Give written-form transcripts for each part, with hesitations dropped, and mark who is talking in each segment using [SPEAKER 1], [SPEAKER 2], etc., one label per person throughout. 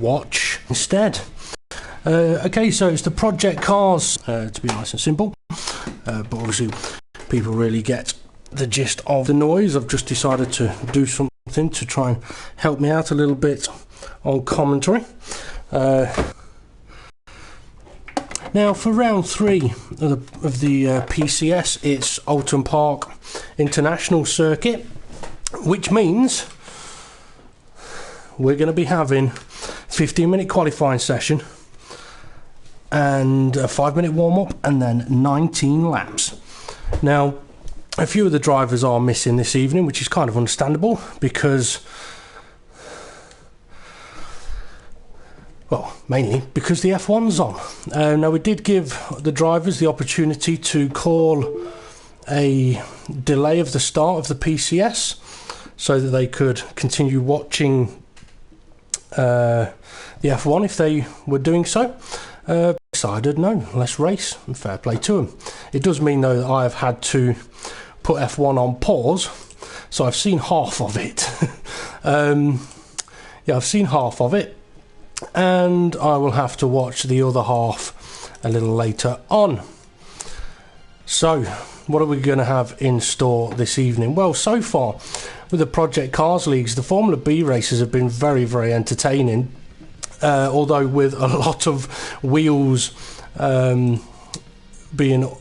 [SPEAKER 1] watch instead. Okay, so it's the project cars, to be nice and simple, but obviously people really get the gist of the noise. I've just decided to do something to try and help me out a little bit on commentary. Now for round 3 of the PCS, it's Oulton Park International Circuit, which means we're going to be having 15-minute qualifying session and a 5-minute warm-up and then 19 laps. Now, a few of the drivers are missing this evening, which is kind of understandable because, well, mainly because the F1's on. Now, we did give the drivers the opportunity to call a delay of the start of the PCS so that they could continue watching the F1 if they were doing so. Decided no, let's race, and fair play to them. It does mean though that I have had to put F1 on pause, so I've seen half of it. Yeah, I've seen half of it, and I will have to watch the other half a little later on. So what are we going to have in store this evening? Well, so far with the Project Cars Leagues, the Formula B races have been very, very entertaining. Although with a lot of wheels being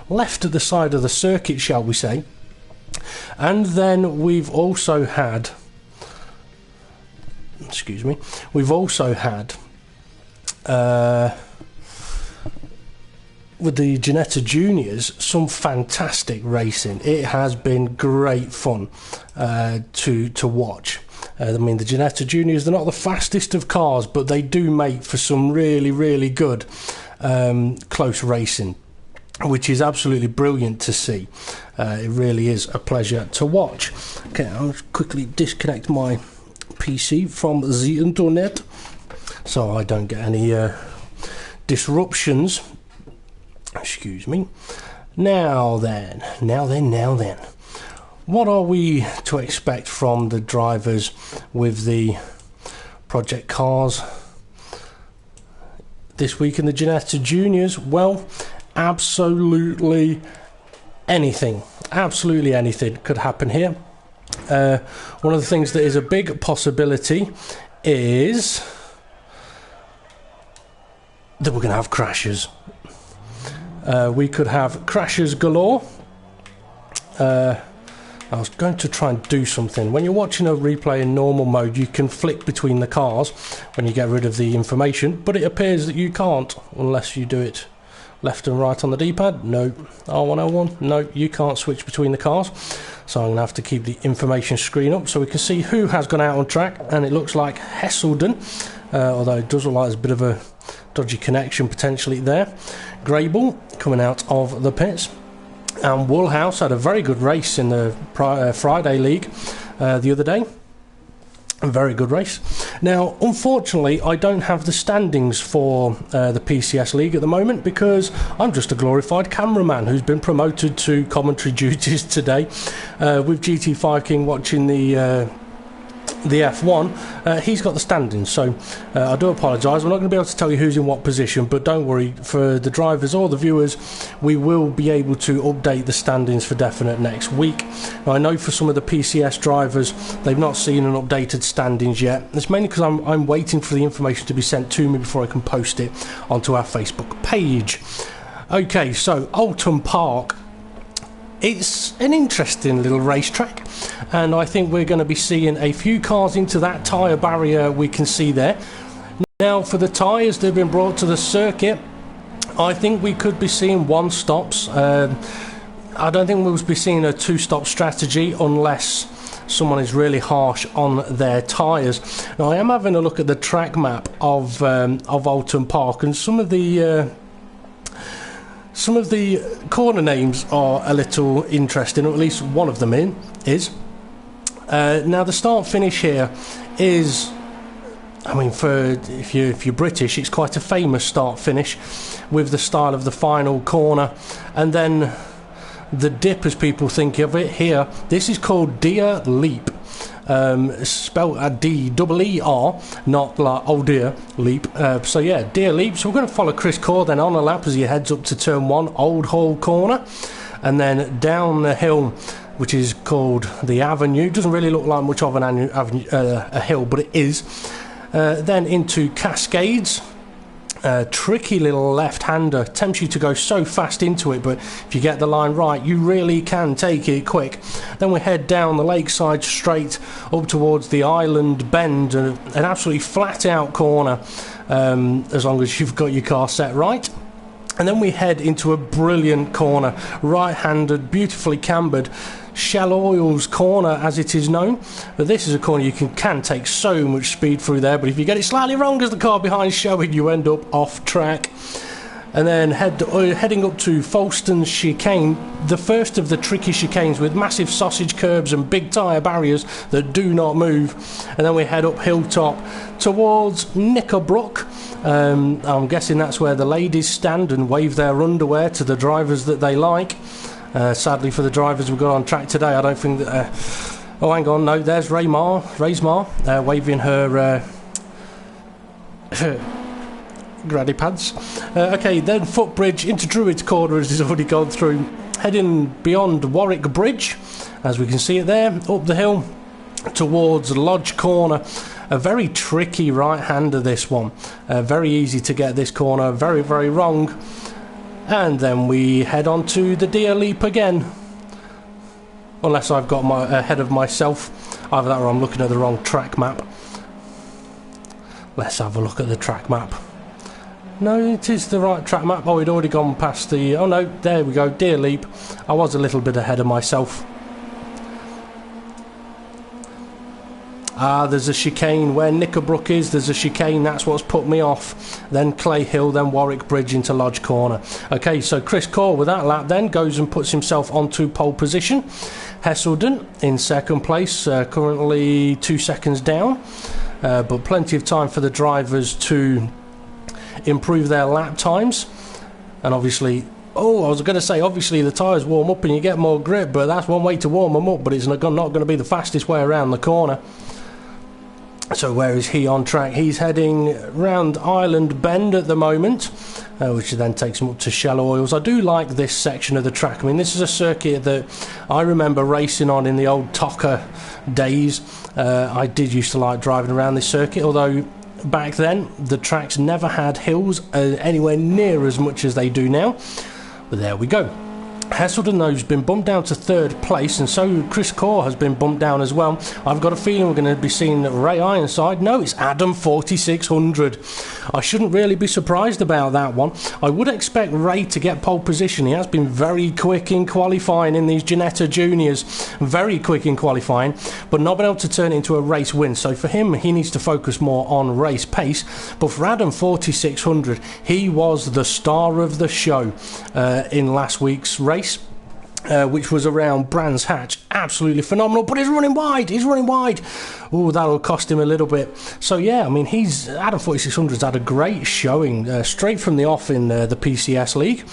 [SPEAKER 1] left at the side of the circuit, shall we say. And then we've also had, with the Ginetta Juniors, some fantastic racing. It has been great fun to watch. I mean, the Ginetta Juniors, they're not the fastest of cars, but they do make for some really, really good close racing, which is absolutely brilliant to see. It really is a pleasure to watch. Okay, I'll quickly disconnect my PC from the internet so I don't get any disruptions. Excuse me. Now then. What are we to expect from the drivers with the Project Cars this week in the Ginetta Juniors? Well, absolutely anything. Absolutely anything could happen here. One of the things that is a big possibility is that we're going to have crashes. We could have crashes galore. I was going to try and do something. When you're watching a replay in normal mode, you can flick between the cars when you get rid of the information, but it appears that you can't unless you do it left and right on the D-pad. No. R101, no, you can't switch between the cars. So I'm going to have to keep the information screen up so we can see who has gone out on track, and it looks like Hesselden, although it does look like there's a bit of a dodgy connection potentially there. Grable coming out of the pits. And Woolhouse had a very good race in the Friday League the other day. A very good race. Now, unfortunately, I don't have the standings for the PCS League at the moment because I'm just a glorified cameraman who's been promoted to commentary duties today. With GT5 King watching the F1, he's got the standings, so I do apologise. We're not going to be able to tell you who's in what position, but don't worry, for the drivers or the viewers, we will be able to update the standings for definite next week. Now, I know for some of the PCS drivers, they've not seen an updated standings yet. It's mainly because I'm waiting for the information to be sent to me before I can post it onto our Facebook page. Okay, so Oulton Park. It's an interesting little racetrack, and I think we're going to be seeing a few cars into that tyre barrier we can see there. Now, for the tyres that have been brought to the circuit, I think we could be seeing one stops. I don't think we'll be seeing a two-stop strategy unless someone is really harsh on their tyres. Now, I am having a look at the track map of Oulton Park, and some of the corner names are a little interesting, or at least one of them is. Now, the start-finish here is, I mean, if you're British, it's quite a famous start-finish with the style of the final corner, and then the dip, as people think of it here. This is called Deer Leap. spelled D-E-E-R, not like oh dear leap. So yeah, deer leap. So we're going to follow Chris Core then on a lap as he heads up to turn 1, Old Hall corner, and then down the hill, which is called the Avenue. Doesn't really look like much of an avenue, a hill, but it is. Then into Cascades. Tricky little left-hander, tempts you to go so fast into it, but if you get the line right you really can take it quick. Then we head down the lakeside straight up towards the Island Bend, an absolutely flat out corner, as long as you've got your car set right. And then we head into a brilliant corner, right-handed, beautifully cambered, Shell Oil's corner as it is known. But this is a corner you can take so much speed through there, but if you get it slightly wrong as the car behind showing, you end up off track. And then heading up to Folkestone Chicane, the first of the tricky chicanes with massive sausage curbs and big tyre barriers that do not move. And then we head up Hilltop towards Knickerbrook. I'm guessing that's where the ladies stand and wave their underwear to the drivers that they like. Sadly for the drivers we've got on track today, I don't think that... oh, hang on, no, there's Raysmar waving her granny pants. Okay, then Footbridge into Druids Corner as he's already gone through. Heading beyond Warwick Bridge, as we can see it there, up the hill towards Lodge Corner. A very tricky right-hander, this one. Very easy to get this corner, very, very wrong. And then we head on to the Deer Leap again. Unless I've got my ahead of myself. Either that or I'm looking at the wrong track map. Let's have a look at the track map. No, it is the right track map. Oh, we'd already gone past the... oh no, there we go, Deer Leap. I was a little bit ahead of myself. There's a chicane where Knickerbrook is. There's a chicane, that's what's put me off. Then Clay Hill, then Warwick Bridge into Lodge Corner. Okay, so Chris Core with that lap then goes and puts himself onto pole position. Hesselden in second place, currently 2 seconds down. But plenty of time for the drivers to improve their lap times. And obviously... oh, I was going to say, obviously the tyres warm up and you get more grip, but that's one way to warm them up, but it's not going to be the fastest way around the corner. So where is he on track? He's heading round Island Bend at the moment, which then takes him up to Shell Oils. I do like this section of the track. I mean, this is a circuit that I remember racing on in the old Tocker days. I did used to like driving around this circuit, although back then the tracks never had hills anywhere near as much as they do now. But there we go. Hesselden, though, has been bumped down to third place, and so Chris Core has been bumped down as well. I've got a feeling we're going to be seeing Ray Ironside. No, it's Adam 4600. I shouldn't really be surprised about that one. I would expect Ray to get pole position. He has been very quick in qualifying in these Ginetta Juniors. Very quick in qualifying, but not been able to turn it into a race win. So for him, he needs to focus more on race pace. But for Adam 4600, he was the star of the show in last week's race. Which was around Brands Hatch. Absolutely phenomenal, but he's running wide. Oh, that'll cost him a little bit. So yeah, I mean, Adam 4600's had a great showing straight from the off in the PCS league.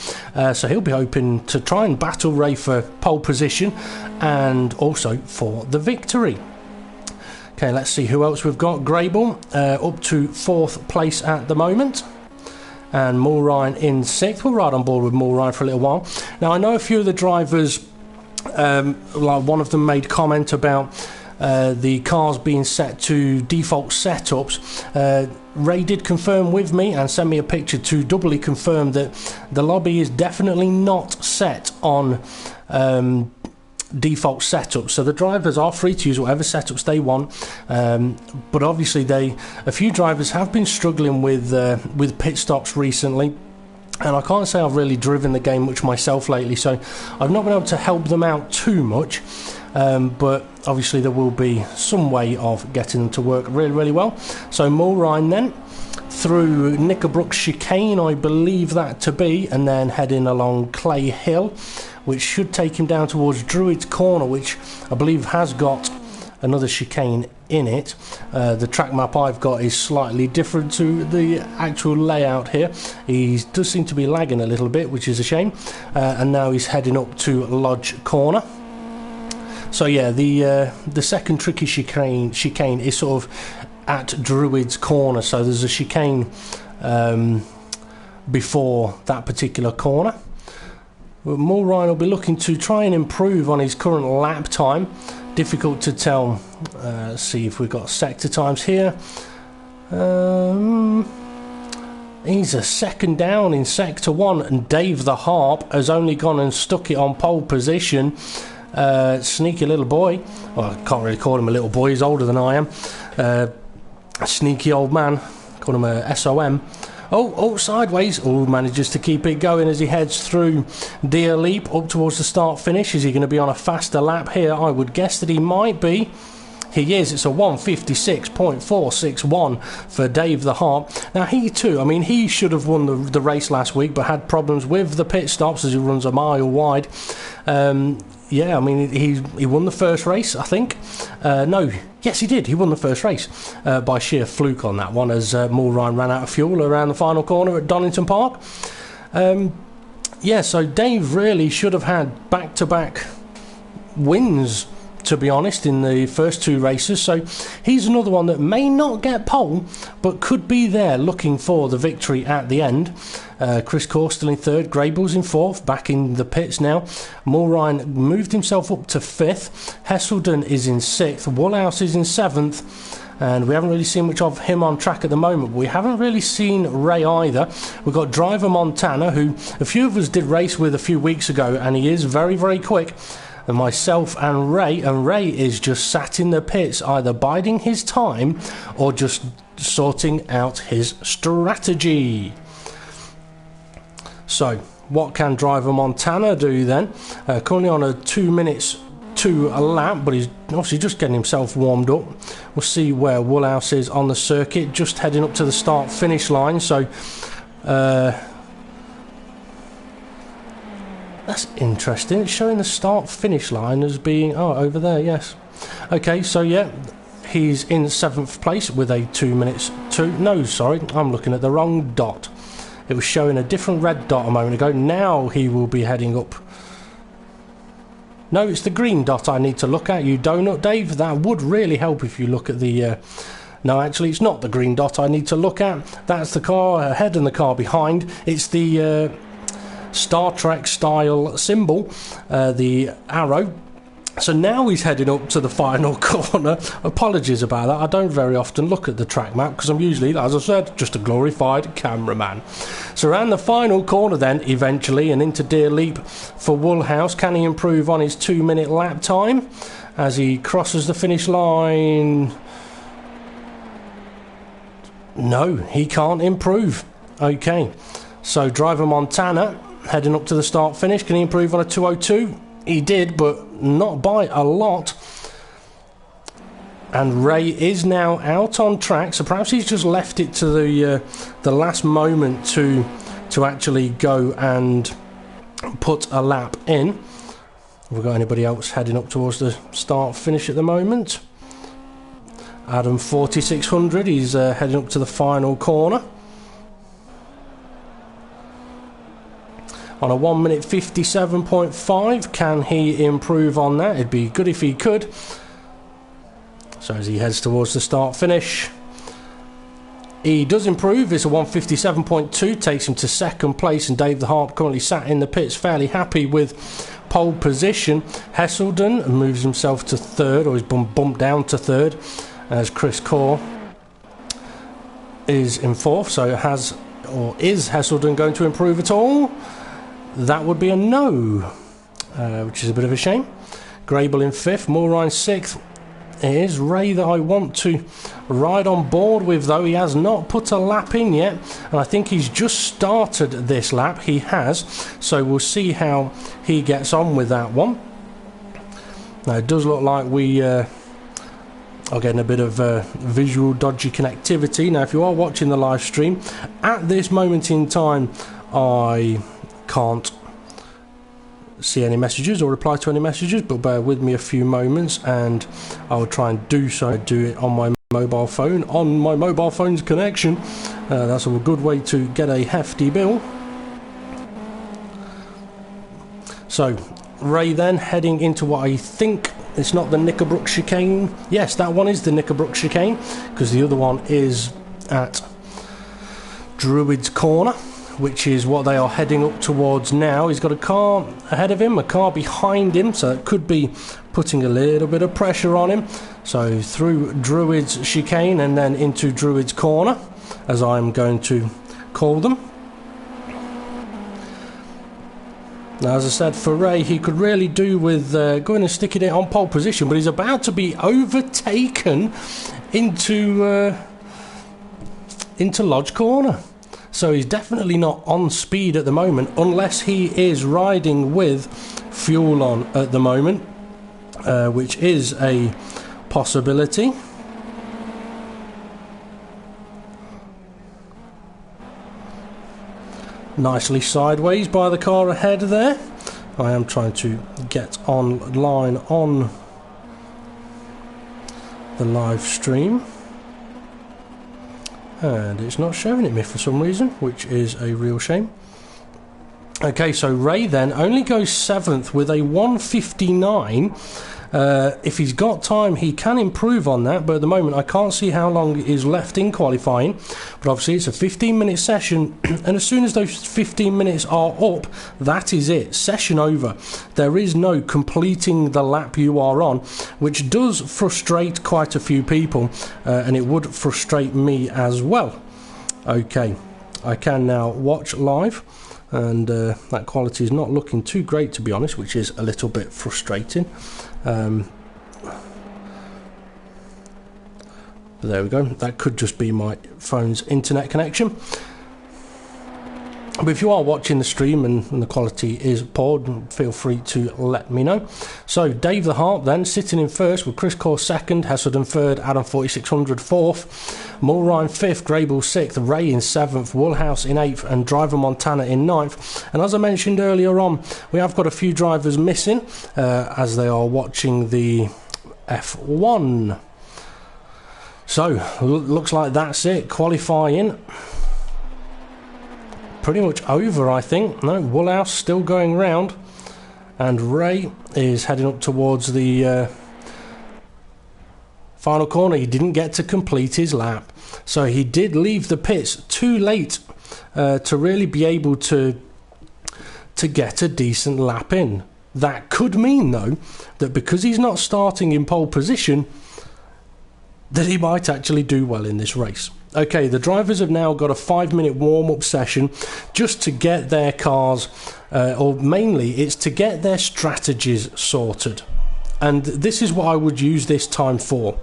[SPEAKER 1] So he'll be hoping to try and battle Ray for pole position and also for the victory. Okay, let's see who else we've got. Grable up to 4th place at the moment. And Mulrine in 6th. We're right on board with Mulrine for a little while. Now, I know a few of the drivers, like one of them made comment about the cars being set to default setups. Ray did confirm with me and sent me a picture to doubly confirm that the lobby is definitely not set on default setups, so the drivers are free to use whatever setups they want, but obviously a few drivers have been struggling with pit stops recently, and I can't say I've really driven the game much myself lately, so I've not been able to help them out too much, but obviously there will be some way of getting them to work really, really well. So Mulrine then through Knickerbrook Chicane, I believe that to be, and then heading along Clay Hill, which should take him down towards Druids Corner, which I believe has got another chicane in it. The track map I've got is slightly different to the actual layout here. He does seem to be lagging a little bit, which is a shame. And now he's heading up to Lodge Corner. So yeah, the second tricky chicane is sort of at Druid's Corner, so there's a chicane before that particular corner. But Mulrine will be looking to try and improve on his current lap time. Difficult to tell. Let's see if we've got sector times here. He's a second down in sector 1, and Dave the Harp has only gone and stuck it on pole position. Sneaky little boy. Well, I can't really call him a little boy, he's older than I am. Sneaky old man. Call him a SOM. Oh, sideways. Oh, manages to keep it going as he heads through Deer Leap up towards the start finish. Is he going to be on a faster lap here? I would guess that he might be. He is. It's a 1:56.461 for Dave the Harp. Now he too, I mean, he should have won the race last week, but had problems with the pit stops as he runs a mile wide. Yeah, I mean, he won the first race, I think. No, yes, he did. He won the first race by sheer fluke on that one, as Mulrine ran out of fuel around the final corner at Oulton Park. Yeah, so Dave really should have had back-to-back wins, to be honest, in the first 2 races. So he's another one that may not get pole, but could be there looking for the victory at the end. Chris Corr still in 3rd, Grayble's in 4th, back in the pits now. Mulrine moved himself up to 5th, Hesselden is in 6th, Woolhouse is in 7th, and we haven't really seen much of him on track at the moment. We haven't really seen Ray either. We've got Driver Montana, who a few of us did race with a few weeks ago, and he is very, very quick. And myself and Ray is just sat in the pits, either biding his time or just sorting out his strategy. So what can Driver Montana do then? Currently on a 2 minutes to a lap, but he's obviously just getting himself warmed up. We'll see where Woolhouse is on the circuit, just heading up to the start finish line. So that's interesting. It's showing the start finish line as being over there. Yes. Okay, so yeah, he's in 7th place with a 2 minutes to. No, sorry, I'm looking at the wrong dot. It was showing a different red dot a moment ago. Now he will be heading up. No, it's the green dot I need to look at, you donut Dave. That would really help if you look at the... No, actually, it's not the green dot I need to look at. That's the car ahead and the car behind. It's the Star Trek style symbol, the arrow. So now he's heading up to the final corner. Apologies about that. I don't very often look at the track map because I'm usually, as I said, just a glorified cameraman. So around the final corner then, eventually, and into Deer Leap for Woolhouse. Can he improve on his 2 minute lap time as he crosses the finish line? No, he can't improve. Okay, so Driver Montana heading up to the start finish. Can he improve on a 2:02? He did, but not by a lot. And Ray is now out on track, so perhaps he's just left it to the last moment to actually go and put a lap in. Have we got anybody else heading up towards the start finish at the moment? Adam 4600, he's heading up to the final corner. On a 1 minute 57.5, can he improve on that? It'd be good if he could. So as he heads towards the start finish, he does improve. It's a 1:57.2, takes him to 2nd place, and Dave the Harp currently sat in the pits fairly happy with pole position. Hesselden moves himself to 3rd, or he's bumped down to 3rd, as Chris Corr is in 4th. So is Hesselden going to improve at all? That would be a no, which is a bit of a shame. Grable in 5th, Mulrine 6th. It is Ray that I want to ride on board with, though. He has not put a lap in yet, and I think he's just started this lap. He has, so we'll see how he gets on with that one. Now, it does look like we are getting a bit of visual dodgy connectivity. Now, if you are watching the live stream, at this moment in time, I can't see any messages or reply to any messages, but bear with me a few moments and I will try and do it on my mobile phone, on my mobile phone's connection. That's a good way to get a hefty bill. So Ray then heading into what I think It's not the Knickerbrook chicane. Yes, that one is the Knickerbrook chicane, because the other one is at Druid's Corner, which is what they are heading up towards now. He's got a car ahead of him, a car behind him, so it could be putting a little bit of pressure on him. So through Druid's chicane and then into Druid's Corner, as I'm going to call them. Now, as I said, for Ray, he could really do with going and sticking it on pole position, but he's about to be overtaken into Lodge Corner. So he's definitely not on speed at the moment, unless he is riding with fuel on at the moment, which is a possibility. Nicely sideways by the car ahead there. I am trying to get online on the live stream, and it's not showing it me for some reason, which is a real shame. Okay, so Ray then only goes 7th with a 1:59. If he's got time, he can improve on that, but at the moment I can't see how long is left in qualifying. But obviously it's a 15-minute session, and as soon as those 15 minutes are up, that is it, session over. There is no completing the lap you are on, which does frustrate quite a few people, and it would frustrate me as well. Okay, I can now watch live, and that quality is not looking too great, to be honest, which is a little bit frustrating. There we go. That could just be my phone's internet connection. But if you are watching the stream and the quality is poor, feel free to let me know. So Dave the Harp then sitting in first, with Chris Core second, Hessenden third, Adam 4600 fourth, Mulrine fifth, Grable sixth, Ray in seventh, Woolhouse in eighth, and Driver Montana in ninth. And as I mentioned earlier on, we have got a few drivers missing as they are watching the F1. So looks like that's it. Qualifying pretty much over, I think. No, Woolhouse still going round, and Ray is heading up towards the final corner. He didn't get to complete his lap, so he did leave the pits too late to really be able to get a decent lap in. That could mean, though, that because he's not starting in pole position, that he might actually do well in this race. Okay, the drivers have now got a 5-minute warm-up session just to get their cars, or mainly it's to get their strategies sorted. And this is what I would use this time for.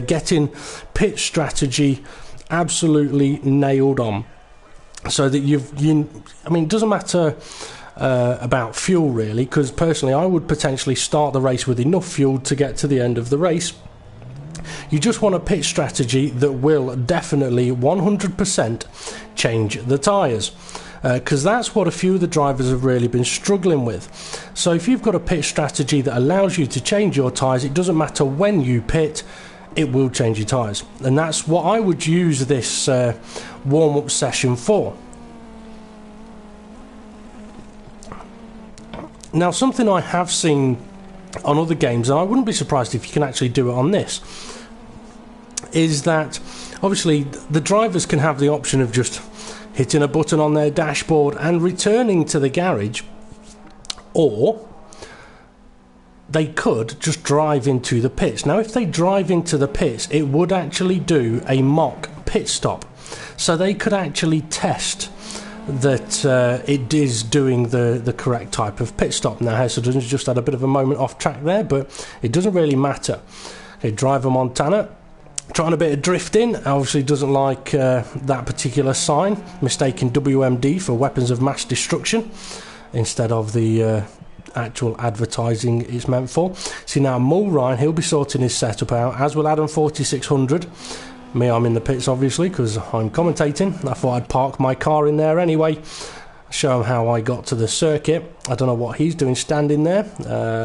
[SPEAKER 1] Getting pit strategy absolutely nailed on. So that I mean, it doesn't matter about fuel really, because personally I would potentially start the race with enough fuel to get to the end of the race. You just want a pit strategy that will definitely 100% change the tyres, because that's what a few of the drivers have really been struggling with. So if you've got a pit strategy that allows you to change your tyres, it doesn't matter when you pit, it will change your tyres. And that's what I would use this warm-up session for. Now, something I have seen on other games, and I wouldn't be surprised if you can actually do it on this, is that obviously the drivers can have the option of just hitting a button on their dashboard and returning to the garage, or they could just drive into the pits. Now, if they drive into the pits, it would actually do a mock pit stop, so they could actually test that it is doing the correct type of pit stop. Now, Hesseden's just had a bit of a moment off track there, but it doesn't really matter. Okay, Driver Montana trying a bit of drifting, obviously doesn't like that particular sign, mistaking WMD for weapons of mass destruction instead of the actual advertising it's meant for. See, now Mulrine, he'll be sorting his setup out, as will Adam 4600. Me, I'm in the pits obviously because I'm commentating. I thought I'd park my car in there anyway, show him how I got to the circuit. I don't know what he's doing standing there,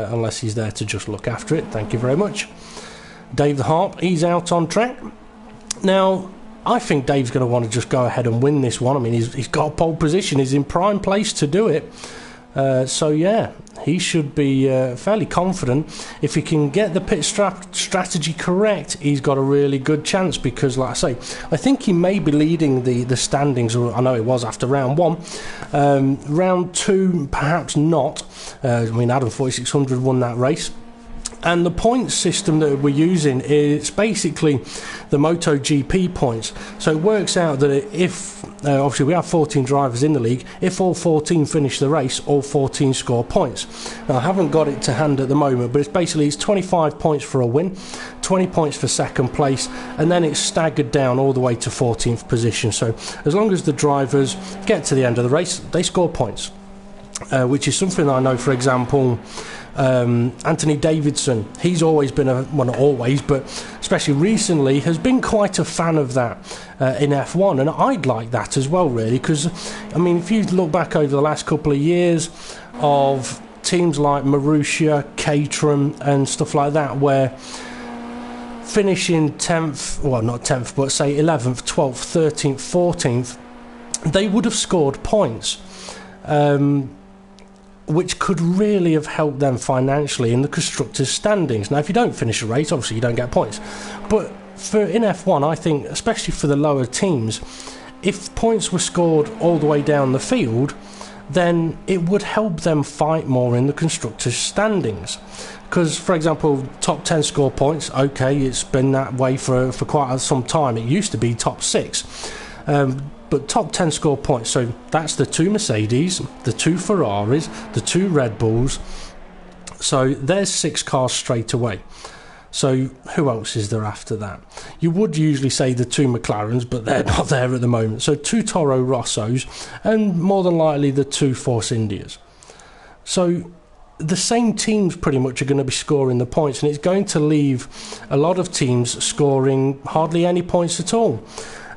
[SPEAKER 1] unless he's there to just look after it. Thank you very much. Dave the Harp, he's out on track. Now, I think Dave's going to want to just go ahead and win this one. I mean, he's got a pole position, he's in prime place to do it. So yeah, he should be fairly confident. If he can get the pit strategy correct, he's got a really good chance, because like I say, I think he may be leading the standings, or I know it was after round 1. Round 2 perhaps not. I mean, Adam 4600 won that race. And the point system that we're using is basically the MotoGP points. So it works out that if, obviously we have 14 drivers in the league, if all 14 finish the race, all 14 score points. Now I haven't got it to hand at the moment, but it's 25 points for a win, 20 points for second place, and then it's staggered down all the way to 14th position. So as long as the drivers get to the end of the race, they score points. Which is something that I know, for example, Anthony Davidson, he's always been well, not always, but especially recently, has been quite a fan of that in F1, and I'd like that as well, really, because, I mean, if you look back over the last couple of years of teams like Marussia, Caterham and stuff like that, where finishing 10th, well, not 10th, but say 11th, 12th, 13th, 14th, they would have scored points. Which could really have helped them financially in the constructors' standings. Now, if you don't finish a race, obviously you don't get points. But in F1, I think, especially for the lower teams, if points were scored all the way down the field, then it would help them fight more in the constructors' standings. Because, for example, top 10 score points, okay, it's been that way for quite some time. It used to be top 6. But top 10 score points, so that's the 2 Mercedes, the 2 Ferraris, the 2 Red Bulls. So there's 6 cars straight away. So who else is there after that? You would usually say the 2 McLarens, but they're not there at the moment. So 2 Toro Rossos, and more than likely the 2 Force Indias. So the same teams pretty much are going to be scoring the points, and it's going to leave a lot of teams scoring hardly any points at all.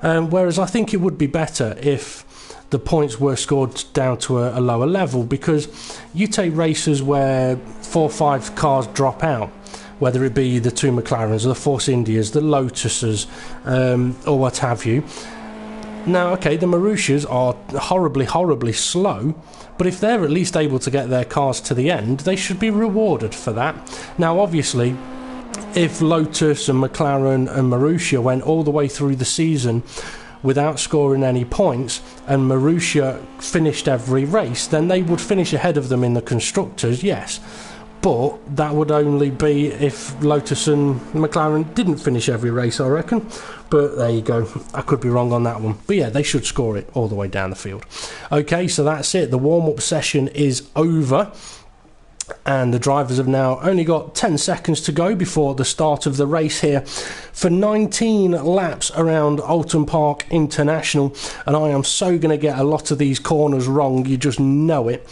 [SPEAKER 1] Whereas I think it would be better if the points were scored down to a lower level, because you take races where 4 or 5 cars drop out, whether it be the 2 McLarens, or the Force Indias, the Lotuses, or what have you. Now, okay, the Marussias are horribly slow, but if they're at least able to get their cars to the end, they should be rewarded for that. Now, obviously, if Lotus and McLaren and Marussia went all the way through the season without scoring any points, and Marussia finished every race, then they would finish ahead of them in the constructors, yes. But that would only be if Lotus and McLaren didn't finish every race, I reckon. But there you go, I could be wrong on that one. But yeah, they should score it all the way down the field. Okay, so that's it. The warm-up session is over, and the drivers have now only got 10 seconds to go before the start of the race here for 19 laps around Oulton Park International. And I am so going to get a lot of these corners wrong, you just know it.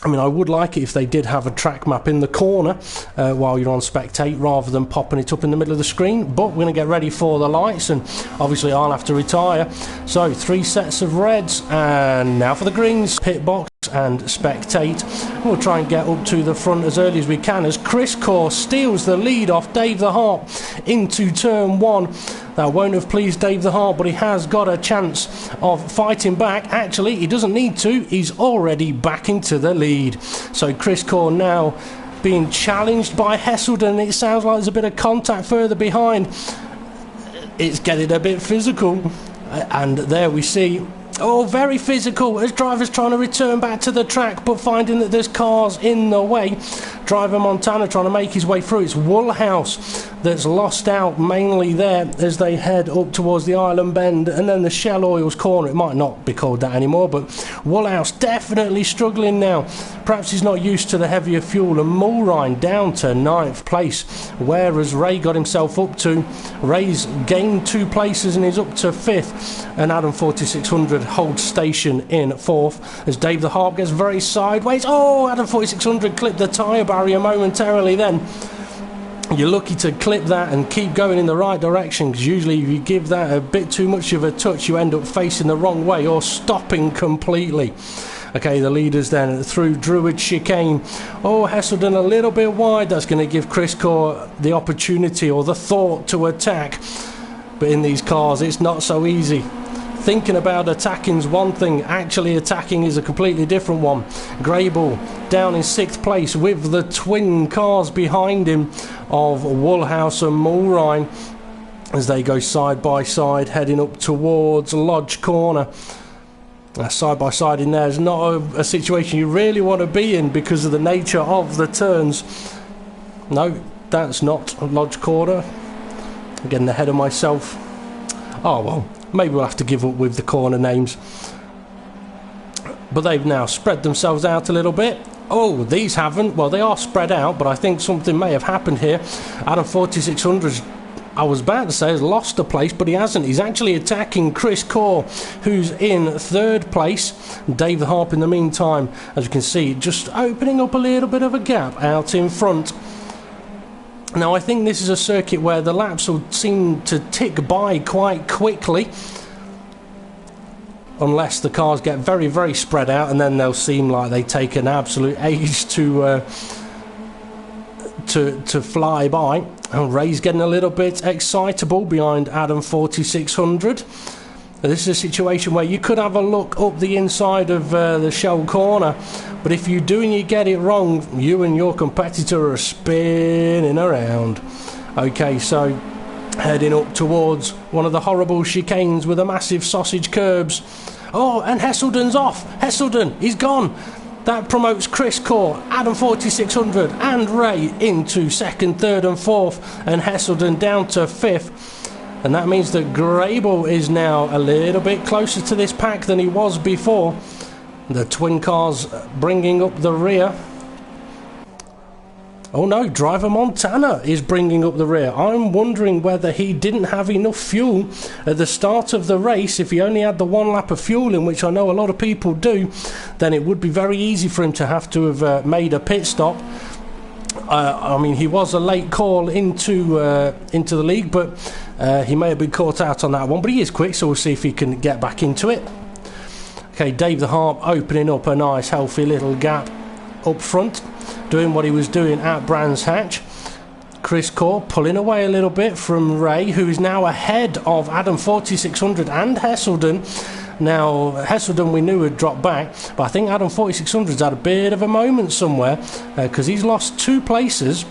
[SPEAKER 1] I mean, I would like it if they did have a track map in the corner while you're on spectate, rather than popping it up in the middle of the screen. But we're going to get ready for the lights, and obviously I'll have to retire. So 3 sets of reds, and now for the greens. Pit box and spectate. We'll try and get up to the front as early as we can, as Chris Corr steals the lead off Dave the Harp into turn 1. That won't have pleased Dave the Harp, but he has got a chance of fighting back. Actually, he doesn't need to. He's already back into the lead. So Chris Corr now being challenged by Hesselden. It sounds like there's a bit of contact further behind. It's getting a bit physical. And there we see, oh, very physical, as drivers trying to return back to the track, but finding that there's cars in the way. Driver Montana trying to make his way through. It's Woolhouse that's lost out mainly there as they head up towards the Island Bend, and then the Shell Oils corner. It might not be called that anymore, but Woolhouse definitely struggling now. Perhaps he's not used to the heavier fuel, and Mulrine down to 9th place, whereas Ray got himself up to. Ray's gained 2 places and is up to 5th, and Adam 4600 holds station in 4th as Dave the Harp gets very sideways. Oh, Adam 4600 clipped the tyre barrier momentarily then. You're lucky to clip that and keep going in the right direction, because usually if you give that a bit too much of a touch, you end up facing the wrong way or stopping completely. Okay, the leaders then through Druid Chicane. Oh, Hesselden a little bit wide. That's going to give Chris Corr the opportunity or the thought to attack. But in these cars, it's not so easy. thinking about attacking's one thing, actually attacking is a completely different one. Grable down in 6th place with the twin cars behind him of Woolhouse and Mulrine as they go side by side heading up towards Lodge Corner. Side by side in there is not a situation you really want to be in because of the nature of the turns. No, that's not Lodge Corner. I'm getting ahead of myself. Oh well, maybe we'll have to give up with the corner names. But they've now spread themselves out a little bit. Oh, these haven't. Well, they are spread out, but I think something may have happened here. Adam 4600's, I was about to say, has lost a place, but he hasn't. He's actually attacking Chris Core, who's in 3rd place. Dave the Harp, in the meantime, as you can see, just opening up a little bit of a gap out in front. Now, I think this is a circuit where the laps will seem to tick by quite quickly, unless the cars get very, very spread out, and then they'll seem like they take an absolute age to fly by. And Ray's getting a little bit excitable behind Adam 4600. This is a situation where you could have a look up the inside of the shell corner, but if you do and you get it wrong, you and your competitor are spinning around. Okay, so heading up towards one of the horrible chicanes with the massive sausage curbs. Oh, and Hesselden's off. Hesselden, he's gone. That promotes Chris Core, Adam 4600 and Ray into 2nd, 3rd and 4th, and Hesselden down to 5th. And that means that Grable is now a little bit closer to this pack than he was before. The twin cars bringing up the rear. Oh no, Driver Montana is bringing up the rear. I'm wondering whether he didn't have enough fuel at the start of the race. If he only had the 1 lap of fuel in, which I know a lot of people do, then it would be very easy for him to have to have made a pit stop. I mean, he was a late call into the league, but he may have been caught out on that one. But he is quick, so we'll see if he can get back into it. Okay, Dave the Harp opening up a nice, healthy little gap up front, doing what he was doing at Brands Hatch. Chris Core pulling away a little bit from Ray, who is now ahead of Adam 4600 and Hesselden. Now, Hesselden we knew had dropped back, but I think Adam 4600's had a bit of a moment somewhere, because he's lost 2 places.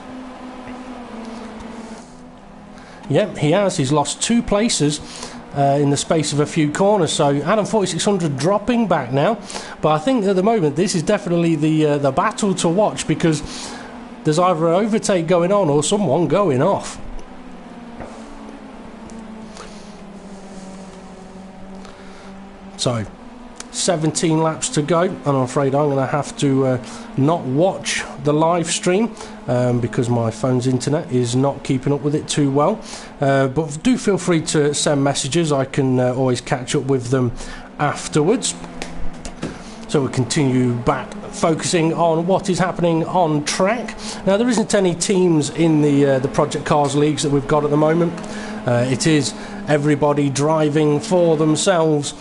[SPEAKER 1] Yep, he has. He's lost 2 places in the space of a few corners. So Adam 4600 dropping back now. But I think at the moment this is definitely the battle to watch, because there's either an overtake going on or someone going off. So 17 laps to go, and I'm afraid I'm going to have to not watch the live stream because my phone's internet is not keeping up with it too well. But do feel free to send messages. I can always catch up with them afterwards. So we'll continue back focusing on what is happening on track. Now, there isn't any teams in the Project Cars leagues that we've got at the moment. It is everybody driving for themselves,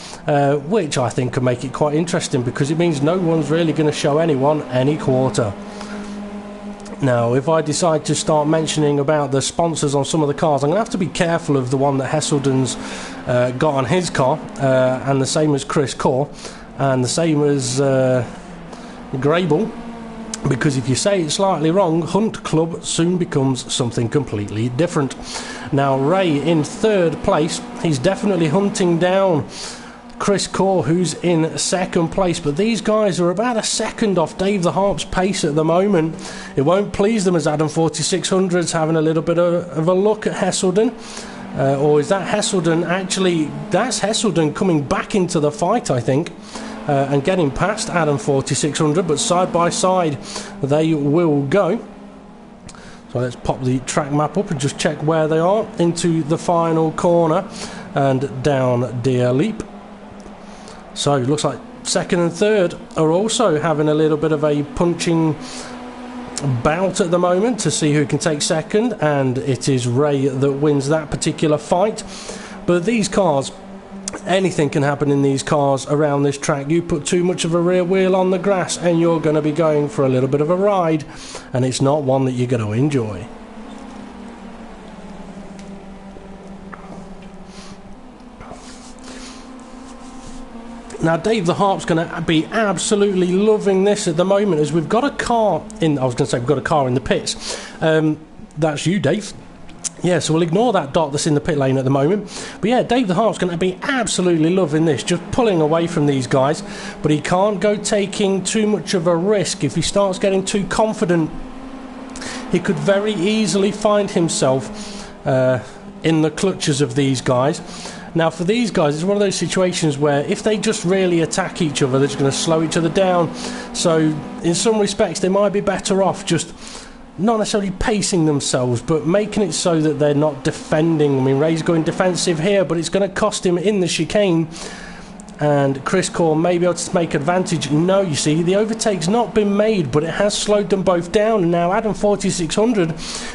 [SPEAKER 1] which I think can make it quite interesting, because it means no one's really going to show anyone any quarter. Now, if I decide to start mentioning about the sponsors on some of the cars, I'm going to have to be careful of the one that Hesselden's got on his car, and the same as Chris Core, and the same as Grable, because if you say it slightly wrong, Hunt Club soon becomes something completely different. Now, Ray in 3rd place, he's definitely hunting down Chris Core, who's in 2nd place, but these guys are about a second off Dave the Harp's pace at the moment. It won't please them as Adam 4600's having a little bit of a look at Hesselden. Or is that Hesselden? Actually, that's Hesselden coming back into the fight, I think, and getting past Adam 4600, but side by side they will go. So let's pop the track map up and just check where they are into the final corner and down Deer Leap. So it looks like 2nd and 3rd are also having a little bit of a punching bout at the moment to see who can take 2nd, and it is Ray that wins that particular fight. But these cars, anything can happen in these cars around this track. You put too much of a rear wheel on the grass and you're going to be going for a little bit of a ride, and it's not one that you're going to enjoy. Now Dave the Harp's going to be absolutely loving this at the moment, as we've got a car in, I was going to say we've got a car in the pits. That's you, Dave. Yeah, so we'll ignore that dot that's in the pit lane at the moment. But yeah, Dave the Harp's going to be absolutely loving this, just pulling away from these guys. But he can't go taking too much of a risk. If he starts getting too confident, he could very easily find himself in the clutches of these guys. Now for these guys, it's one of those situations where if they just really attack each other, they're just going to slow each other down. So in some respects they might be better off just not necessarily pacing themselves, but making it so that they're not defending. I mean, Ray's going defensive here, but it's going to cost him in the chicane. And Chris Core may be able to make advantage. No, you see, the overtake's not been made, but it has slowed them both down. And now Adam 4600,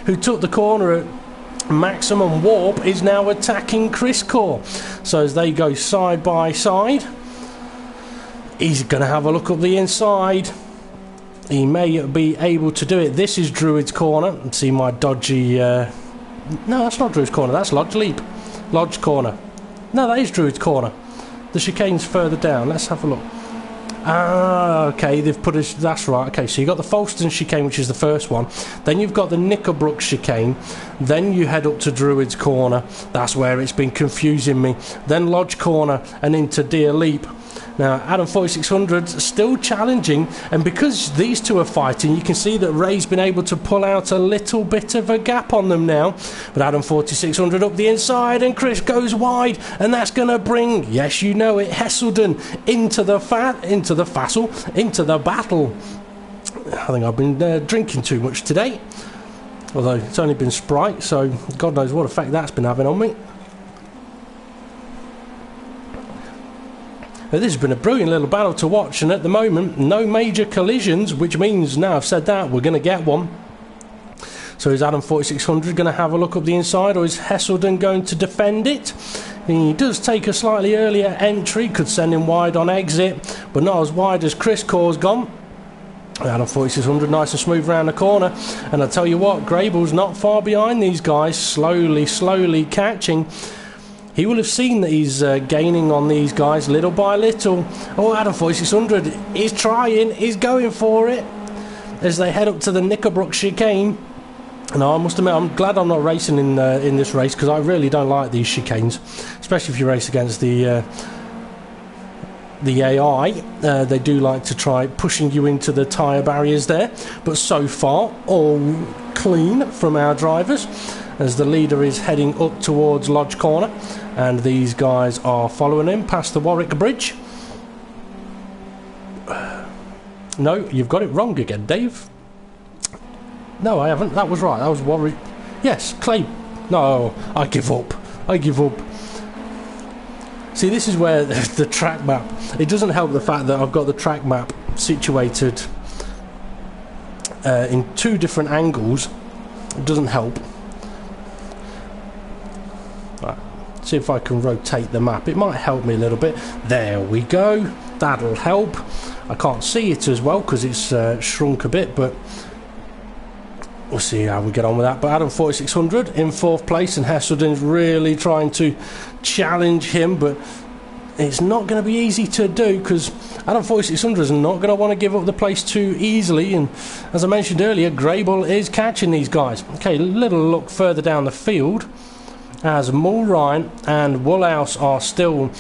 [SPEAKER 1] who took the corner at maximum warp, is now attacking Chris Core. So as they go side by side, he's going to have a look up the inside. He may be able to do it. This is Druid's corner. See my dodgy... No, that's not Druid's corner. That's Lodge Leap. Lodge corner. No, that is Druid's corner. The chicane's further down. Let's have a look. Ah, okay, they've put us. That's right. Okay, so you got the Folkestone chicane, which is the first one. Then you've got the Knickerbrook chicane. Then you head up to Druid's corner. That's where it's been confusing me. Then Lodge corner and into Deer Leap. Now, Adam 4600 still challenging, and because these two are fighting, you can see that Ray's been able to pull out a little bit of a gap on them now. But Adam 4600 up the inside, and Chris goes wide, and that's going to bring, yes, you know it, Hesselden into the battle. I think I've been drinking too much today, although it's only been Sprite, so God knows what effect that's been having on me. This has been a brilliant little battle to watch, and at the moment no major collisions, which means, now I've said that, we're going to get one. So is Adam 4600 going to have a look up the inside, or is Hesselden going to defend it? He does take a slightly earlier entry, could send him wide on exit, but not as wide as Chris Core's gone. Adam 4600 nice and smooth around the corner, and I tell you what, Grable's not far behind these guys, slowly catching. He will have seen that he's gaining on these guys little by little. Oh, Adam 4600 is trying, he's going for it as they head up to the Knickerbrook chicane. And I must admit, I'm glad I'm not racing in this race, because I really don't like these chicanes, especially if you race against the AI. They do like to try pushing you into the tyre barriers there. But so far, all clean from our drivers, as the leader is heading up towards Lodge Corner, and these guys are following him past the Warwick Bridge. No, you've got it wrong again, Dave. No, I haven't. That was right. That was Warwick. Yes, Clay. No, I give up. See, this is where the track map, it doesn't help the fact that I've got the track map situated in two different angles. It doesn't help. Right. See if I can rotate the map. It might help me a little bit. There we go. That'll help. I can't see it as well because it's shrunk a bit, but we'll see how we get on with that. But Adam 4600 in 4th place, and Hesselden's really trying to challenge him, but it's not going to be easy to do, because Adam 4600 is not going to want to give up the place too easily. And as I mentioned earlier, Grable is catching these guys. Okay, a little look further down the field, as Mulrine and Woolhouse are still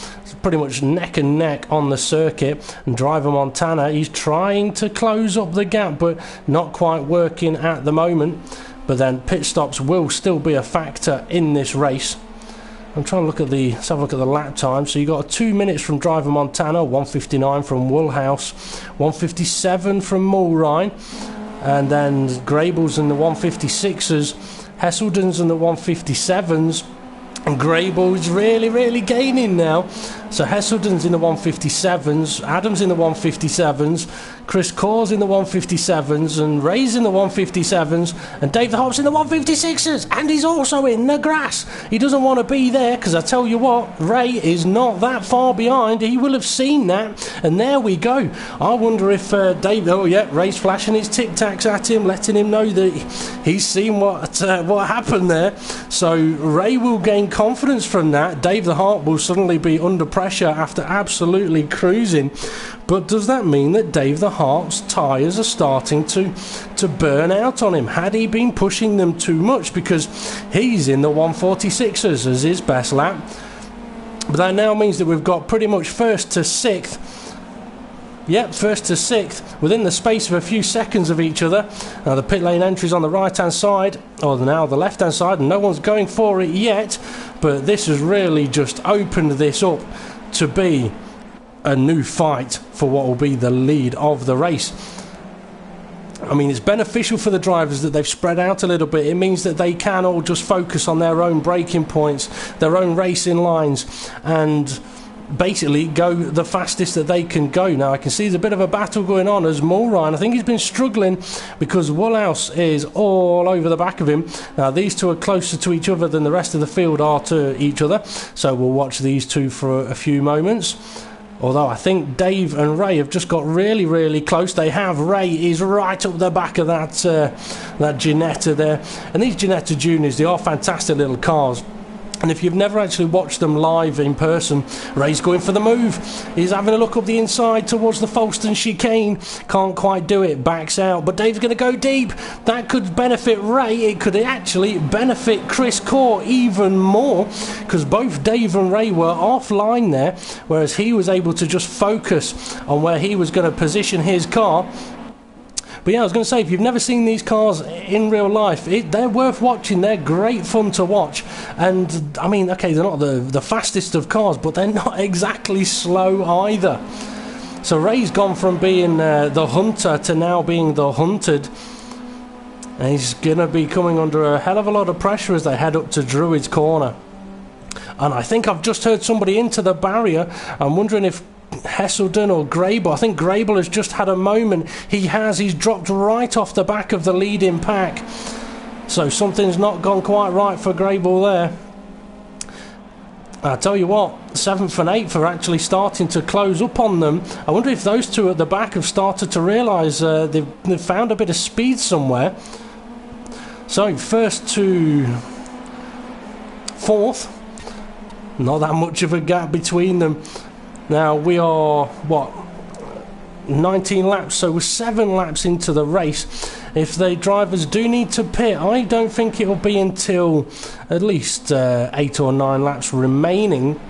[SPEAKER 1] pretty much neck and neck on the circuit, and Driver Montana, he's trying to close up the gap, but not quite working at the moment. But then pit stops will still be a factor in this race. I'm trying to look at let's have a look at the lap time. So you got 2 minutes from Driver Montana, 1:59 from Woolhouse, 1:57 from Mulrine, and then Grable's in the 1:56s, Hesselden's in the 1:57s, and Grable's really gaining now. So Hesselden's in the 1:57s, Adam's in the 1:57s, Chris Core's in the 1:57s, and Ray's in the 1:57s, and Dave the Harp's in the 1:56s, and he's also in the grass. He doesn't want to be there, because I tell you what, Ray is not that far behind. He will have seen that, and there we go. I wonder if Dave, oh yeah, Ray's flashing his Tic Tacs at him, letting him know that he's seen what happened there. So Ray will gain confidence from that. Dave the Heart will suddenly be under pressure after absolutely cruising. But does that mean that Dave the Heart's tyres are starting to burn out on him? Had he been pushing them too much? Because he's in the 146ers as his best lap. But that now means that we've got pretty much first to sixth. Yep, first to sixth within the space of a few seconds of each other. Now the pit lane entry's on the right hand side, or now the left hand side, and no one's going for it yet. But this has really just opened this up to be a new fight for what will be the lead of the race. I mean, it's beneficial for the drivers that they've spread out a little bit. It means that they can all just focus on their own braking points, their own racing lines, and basically go the fastest that they can go. Now I can see there's a bit of a battle going on as Mulrine, I think he's been struggling because Woolhouse is all over the back of him. Now these two are closer to each other than the rest of the field are to each other, so we'll watch these two for a few moments. Although I think Dave and Ray have just got really, really close. They have. Ray is right up the back of that Ginetta there. And these Ginetta Juniors, they are fantastic little cars. And if you've never actually watched them live in person, Ray's going for the move. He's having a look up the inside towards the Folkestone chicane. Can't quite do it, backs out. But Dave's going to go deep. That could benefit Ray. It could actually benefit Chris Core even more, because both Dave and Ray were offline there, whereas he was able to just focus on where he was going to position his car. But yeah, I was going to say, if you've never seen these cars in real life, they're worth watching. They're great fun to watch. And, I mean, okay, they're not the fastest of cars, but they're not exactly slow either. So Ray's gone from being the hunter to now being the hunted. And he's going to be coming under a hell of a lot of pressure as they head up to Druids Corner. And I think I've just heard somebody into the barrier. I'm wondering if Hesselden or Grable. I think Grable has just had a moment. He's dropped right off the back of the leading pack. So something's not gone quite right for Grable there. I tell you what, 7th and 8th are actually starting to close up on them. I wonder if those two at the back have started to realise they've found a bit of speed somewhere. So first to 4th, not that much of a gap between them. Now we are, what, 19 laps, so we're 7 laps into the race. If the drivers do need to pit, I don't think it'll be until at least 8 or 9 laps remaining.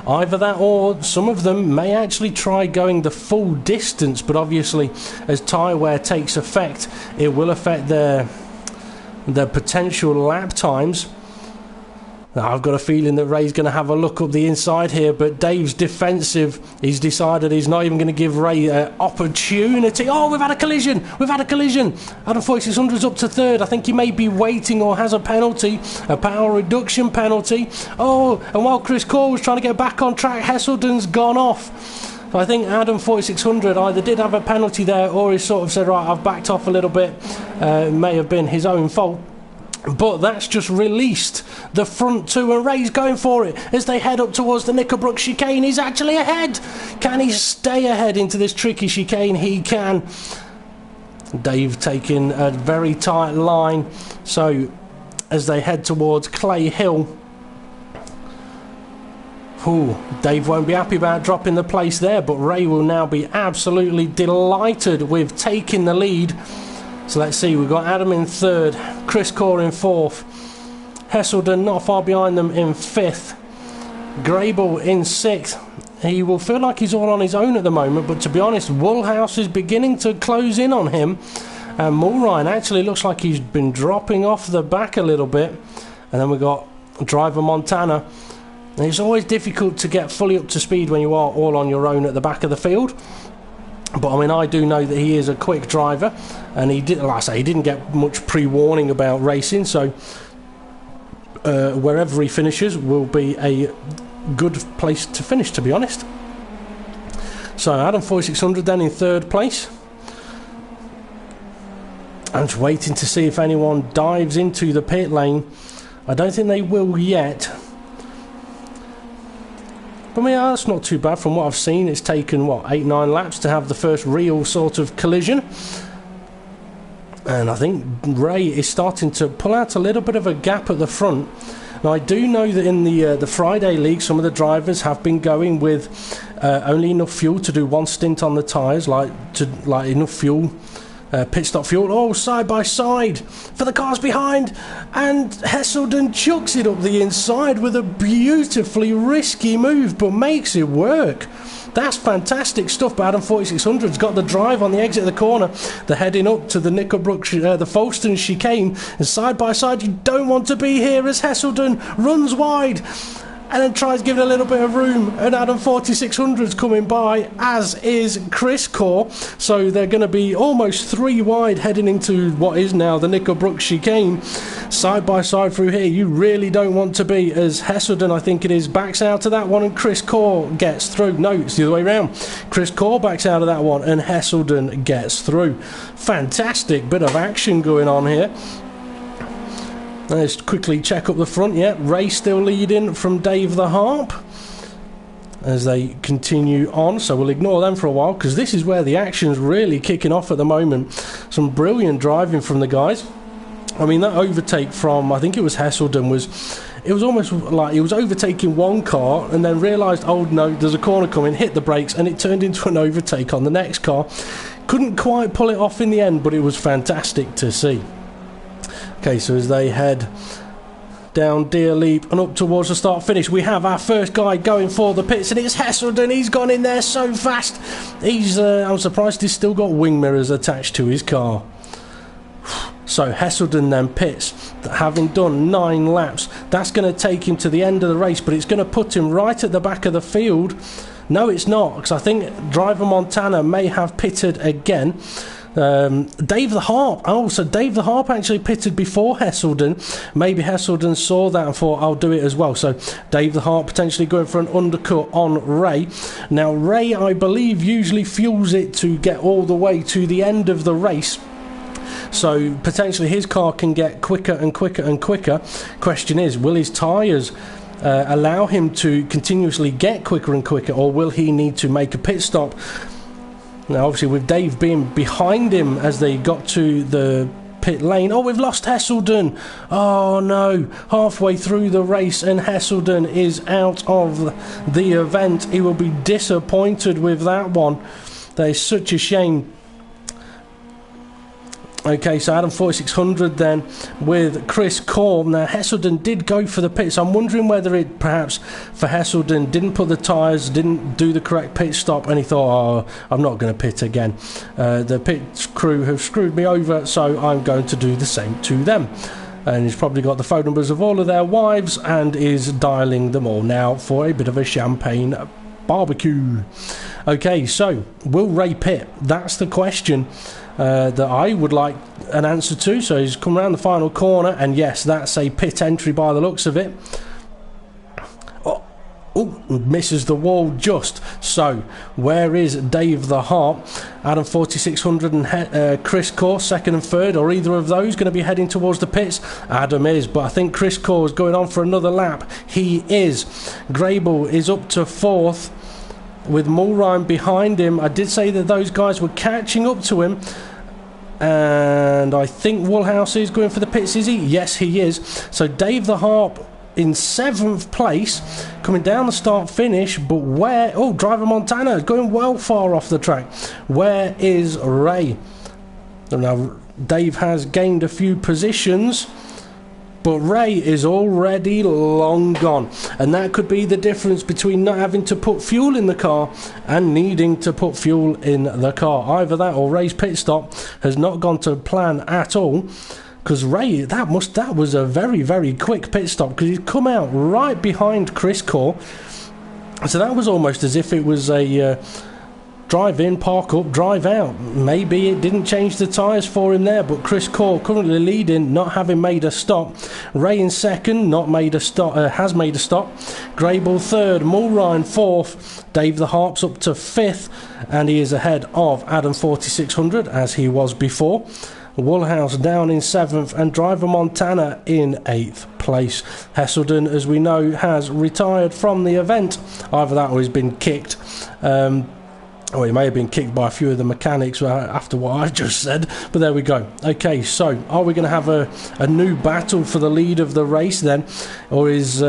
[SPEAKER 1] Either that, or some of them may actually try going the full distance, but obviously as tyre wear takes effect, it will affect their potential lap times. Now, I've got a feeling that Ray's going to have a look up the inside here, but Dave's defensive. He's decided he's not even going to give Ray an opportunity. Oh, we've had a collision! We've had a collision! Adam 4600's up to 3rd. I think he may be waiting or has a penalty, a power reduction penalty. Oh, and while Chris Core was trying to get back on track, Hesselden's gone off. So I think Adam 4600 either did have a penalty there, or he sort of said, right, I've backed off a little bit. It may have been his own fault. But that's just released the front two, and Ray's going for it as they head up towards the Knickerbrook chicane. He's actually ahead. Can he stay ahead into this tricky chicane? He can. Dave taking a very tight line. So as they head towards Clay Hill, Dave won't be happy about dropping the place there, but Ray will now be absolutely delighted with taking the lead. So let's see, we've got Adam in 3rd, Chris Core in 4th, Hesselden not far behind them in 5th, Grable in 6th. He will feel like he's all on his own at the moment, but to be honest, Woolhouse is beginning to close in on him, and Mulrine actually looks like he's been dropping off the back a little bit. And then we've got Driver Montana. And it's always difficult to get fully up to speed when you are all on your own at the back of the field. But I mean, I do know that he is a quick driver, and he didn't get much pre-warning about racing, so wherever he finishes will be a good place to finish, to be honest. So Adam 4600 then in 3rd place. I'm just waiting to see if anyone dives into the pit lane. I don't think they will yet. But I mean, that's not too bad from what I've seen. It's taken, what, 8-9 laps to have the first real sort of collision. And I think Ray is starting to pull out a little bit of a gap at the front. Now, I do know that in the Friday league, some of the drivers have been going with only enough fuel to do one stint on the tyres, like enough fuel. Pit stop fuel, side by side for the cars behind, and Hesselden chucks it up the inside with a beautifully risky move, but makes it work. That's fantastic stuff. But Adam 4600's got the drive on the exit of the corner. They're heading up to the the Folkestone chicane, and side by side, you don't want to be here as Hesselden runs wide and then tries giving a little bit of room, and Adam 4600's coming by, as is Chris Core. So they're going to be almost 3 wide heading into what is now the Nickelbrook chicane. Side by side through here, you really don't want to be, as Hesselden, I think it is, backs out of that one and Chris Core gets through. No, it's the other way around. Chris Core backs out of that one and Hesselden gets through. Fantastic bit of action going on here. Let's quickly check up the front. Yeah, Ray still leading from Dave the Harp as they continue on, so we'll ignore them for a while because this is where the action's really kicking off at the moment. Some brilliant driving from the guys. I mean, that overtake from, I think it was Hesselden, it was almost like he was overtaking one car and then realised, oh no, there's a corner coming, hit the brakes, and it turned into an overtake on the next car. Couldn't quite pull it off in the end, but it was fantastic to see. Okay, so as they head down Deer Leap and up towards the start finish, we have our first guy going for the pits, and it's Hesselden. He's gone in there so fast. I'm surprised he's still got wing mirrors attached to his car. So Hesselden then pits, having done 9 laps. That's going to take him to the end of the race, but it's going to put him right at the back of the field. No, it's not, because I think Driver Montana may have pitted again. Dave the Harp. So Dave the Harp actually pitted before Hesselden. Maybe Hesselden saw that and thought, I'll do it as well. So Dave the Harp potentially going for an undercut on Ray. Now Ray, I believe, usually fuels it to get all the way to the end of the race, so potentially his car can get quicker and quicker and quicker. Question is, will his tyres allow him to continuously get quicker and quicker, or will he need to make a pit stop? Now, obviously, with Dave being behind him as they got to the pit lane. Oh, we've lost Hesselden. Oh, no. Halfway through the race, and Hesselden is out of the event. He will be disappointed with that one. That is such a shame. Okay, so Adam 4600 then with Chris Core. Now Hesselden did go for the pits. I'm wondering whether it perhaps for Hesselden didn't put the tyres, didn't do the correct pit stop, and he thought, oh, I'm not going to pit again. The pit crew have screwed me over, so I'm going to do the same to them. And he's probably got the phone numbers of all of their wives and is dialing them all now for a bit of a champagne barbecue. Okay, so will Ray pit? That's the question that I would like an answer to. So he's come around the final corner, and yes, that's a pit entry by the looks of it. Oh, misses the wall just. So where is Dave the Harp? Adam 4600 and Chris Core, second and third. Are either of those going to be heading towards the pits? Adam is, but I think Chris Core is going on for another lap. He is. Grable is up to fourth with Mulrine behind him. I did say that those guys were catching up to him, and I think Woolhouse is going for the pits, is he? Yes, he is. So Dave the Harp in 7th place, coming down the start finish, but where... Oh, Driver Montana going well far off the track. Where is Ray? Now, Dave has gained a few positions, but Ray is already long gone, and that could be the difference between not having to put fuel in the car and needing to put fuel in the car. Either that or Ray's pit stop has not gone to plan at all, because Ray, that was a very, very quick pit stop, because he's come out right behind Chris Core. So that was almost as if it was a drive in, park up, drive out. Maybe it didn't change the tyres for him there, but Chris Core currently leading, not having made a stop. Ray in second, not made a stop, has made a stop. Grable third, Mulrine fourth. Dave the Harp's up to fifth, and he is ahead of Adam 4600 as he was before. Woolhouse down in 7th, and Driver Montana in 8th place. Hesselden, as we know, has retired from the event. Either that or he's been kicked. Well, he may have been kicked by a few of the mechanics after what I just said, but there we go. Okay, so are we going to have a new battle for the lead of the race then? Or is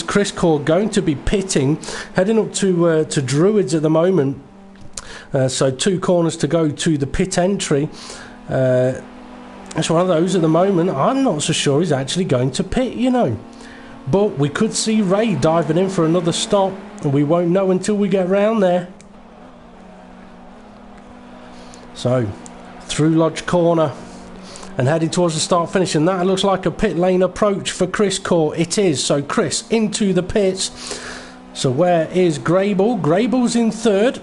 [SPEAKER 1] Chris Core going to be pitting, heading up to Druids at the moment? So 2 corners to go to the pit entry. It's one of those at the moment. I'm not so sure he's actually going to pit, you know. But we could see Ray diving in for another stop. And we won't know until we get round there. So, through Lodge Corner and heading towards the start finish. And that looks like a pit lane approach for Chris Core. It is. So, Chris into the pits. So, where is Grable? Grable's in 3rd.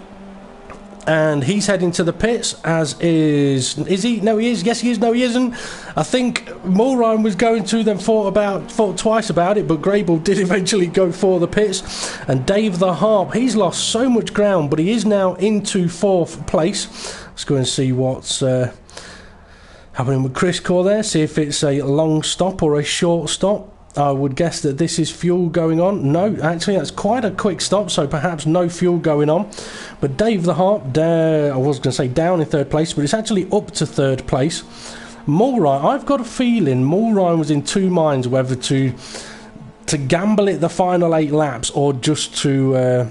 [SPEAKER 1] And he's heading to the pits, as is he? No, he is. Yes, he is. No, he isn't. I think Mulrine was going to, then thought twice about it, but Grable did eventually go for the pits. And Dave the Harp, he's lost so much ground, but he is now into 4th place. Let's go and see what's happening with Chris Core there. See if it's a long stop or a short stop. I would guess that this is fuel going on. No, actually that's quite a quick stop, so perhaps no fuel going on. But Dave the Harp, I was going to say down in 3rd place, but it's actually up to 3rd place. Mulrine, I've got a feeling Mulrine was in 2 minds whether to gamble it the final 8 laps or just to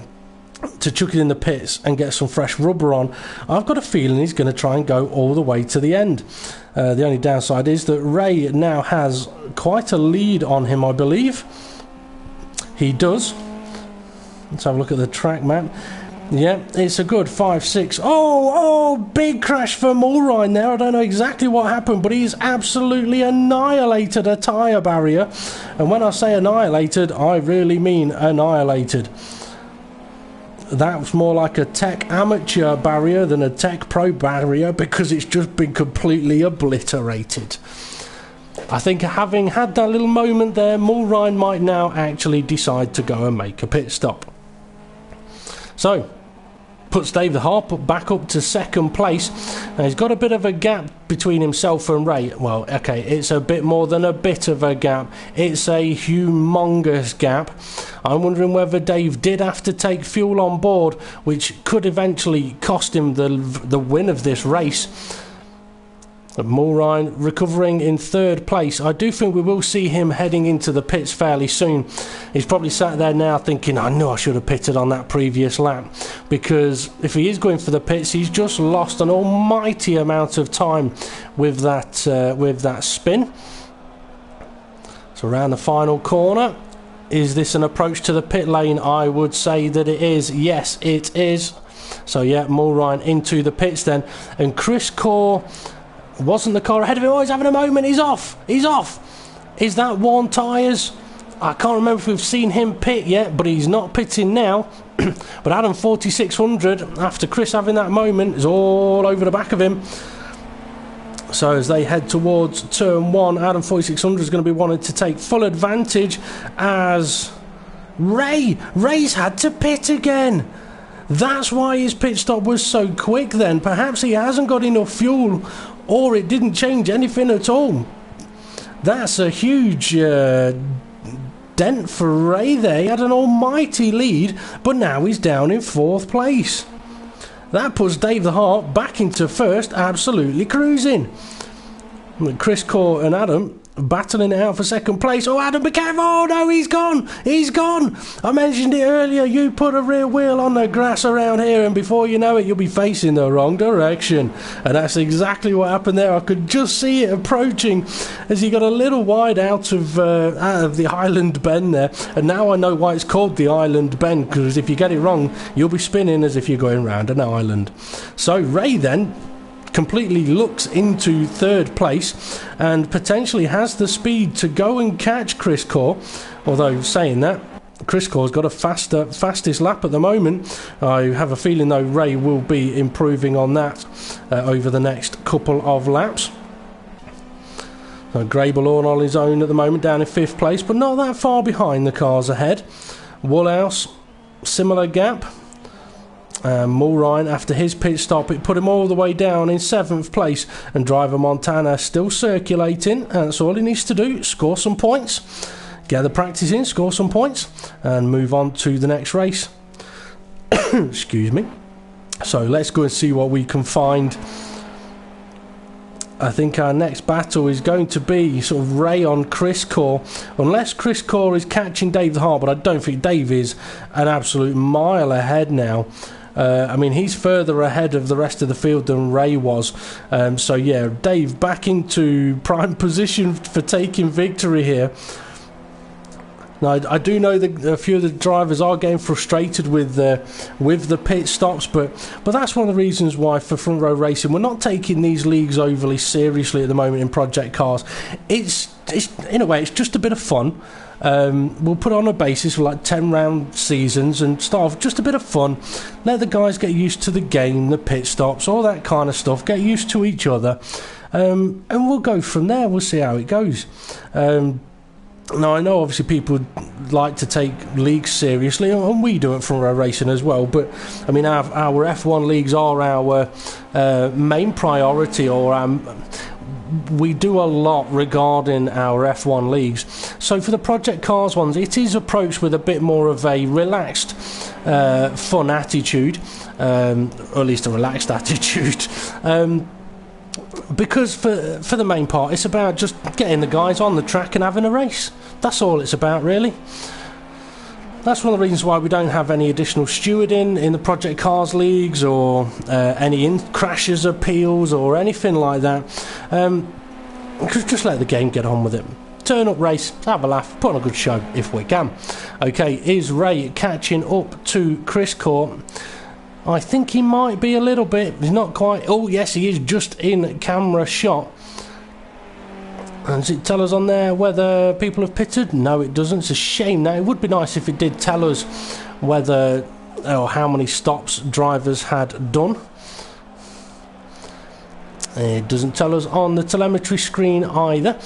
[SPEAKER 1] chuck it in the pits and get some fresh rubber on. I've got a feeling he's going to try and go all the way to the end. The only downside is that Ray now has quite a lead on him, I believe. He does. Let's have a look at the track map. Yeah, it's a good 5-6. Oh, big crash for Mulrine there. I don't know exactly what happened, but he's absolutely annihilated a tyre barrier. And when I say annihilated, I really mean annihilated. That's more like a tech amateur barrier than a tech pro barrier, because it's just been completely obliterated. I think having had that little moment there, Mulrine might now actually decide to go and make a pit stop. So, puts Dave the Harp back up to 2nd place. Now he's got a bit of a gap between himself and Ray. Well, okay, it's a bit more than a bit of a gap. It's a humongous gap. I'm wondering whether Dave did have to take fuel on board, which could eventually cost him the win of this race. Mulrine recovering in 3rd place. I do think we will see him heading into the pits fairly soon. He's probably sat there now thinking, I knew I should have pitted on that previous lap, because if he is going for the pits, he's just lost an almighty amount of time with that spin. So around the final corner. Is this an approach to the pit lane? I would say that it is. Yes, it is. So yeah, Mulrine into the pits then. And Chris Core, wasn't the car ahead of him? Oh, he's having a moment. He's off. He's off. Is that worn tyres? I can't remember if we've seen him pit yet, but he's not pitting now. But Adam 4600, after Chris having that moment, is all over the back of him. So as they head towards turn 1, Adam 4600 is going to be wanting to take full advantage, as Ray's had to pit again. That's why his pit stop was so quick then. Perhaps he hasn't got enough fuel, or it didn't change anything at all. That's a huge dent for Ray there. He had an almighty lead, but now he's down in 4th place. That puts Dave the Harp back into 1st, absolutely cruising. Chris Core and Adam battling it out for 2nd place. Oh, Adam, be careful. Oh, no, he's gone. He's gone. I mentioned it earlier. You put a rear wheel on the grass around here, and before you know it, you'll be facing the wrong direction. And that's exactly what happened there. I could just see it approaching as he got a little wide out of the island bend there. And now I know why it's called the island bend, because if you get it wrong, you'll be spinning as if you're going round an island. So Ray then completely looks into 3rd place and potentially has the speed to go and catch Chris Core. Although saying that, Chris Core's got a fastest lap at the moment. I have a feeling though Ray will be improving on that over the next couple of laps. Grable all on his own at the moment, down in 5th place, but not that far behind the cars ahead. Woolhouse, similar gap. Mulrine, after his pit stop, it put him all the way down in 7th place, and driver Montana still circulating, and that's all he needs to do, score some points, get the practice in, score some points, and move on to the next race. Excuse me. So let's go and see what we can find. I think our next battle is going to be sort of Ray on Chris Core, unless Chris Core is catching Dave the Heart, but I don't think Dave is an absolute mile ahead now. I mean, he's further ahead of the rest of the field than Ray was. So yeah, Dave back into prime position for taking victory here. Now, I do know that a few of the drivers are getting frustrated with the pit stops, but that's one of the reasons why for Front Row Racing we're not taking these leagues overly seriously at the moment in Project Cars. It's in a way it's just a bit of fun. We'll put it on a basis for like 10 round seasons and start off just a bit of fun. Let the guys get used to the game, the pit stops, all that kind of stuff. Get used to each other, and we'll go from there. We'll see how it goes. Now, I know obviously people like to take leagues seriously, and we do it from our racing as well, but I mean our F1 leagues are our main priority, or we do a lot regarding our F1 leagues. So for the Project Cars ones, it is approached with a bit more of a relaxed, fun attitude, or at least a relaxed attitude. Because for the main part, it's about just getting the guys on the track and having a race. That's all it's about, really. That's one of the reasons why we don't have any additional stewarding in the Project Cars leagues, or any crashes appeals or anything like that. Just let the game get on with it. Turn up, race, have a laugh, put on a good show if we can. Okay, is Ray catching up to Chris Court? I think he might be a little bit. He's not quite. Oh yes, he is just in camera shot. And does it tell us on there whether people have pitted? No, it doesn't. It's a shame. Now, it would be nice if it did tell us whether or how many stops drivers had done. It doesn't tell us on the telemetry screen either.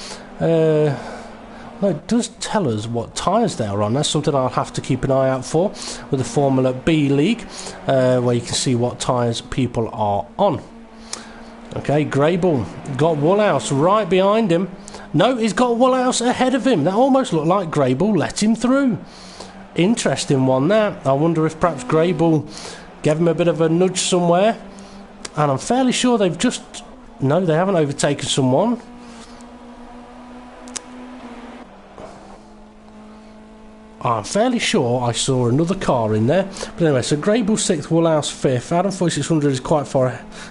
[SPEAKER 1] No, it does tell us what tyres they're on. That's something I'll have to keep an eye out for with the Formula B League, where you can see what tyres people are on. Okay, Grable got Woolhouse right behind him. No, he's got Woolhouse ahead of him. That almost looked like Grable let him through. Interesting one there. I wonder if perhaps Grable gave him a bit of a nudge somewhere. And I'm fairly sure they've just... No, they haven't overtaken someone. I'm fairly sure I saw another car in there. But anyway, so Grable 6th, Woolhouse 5th. Adam 4600 is quite far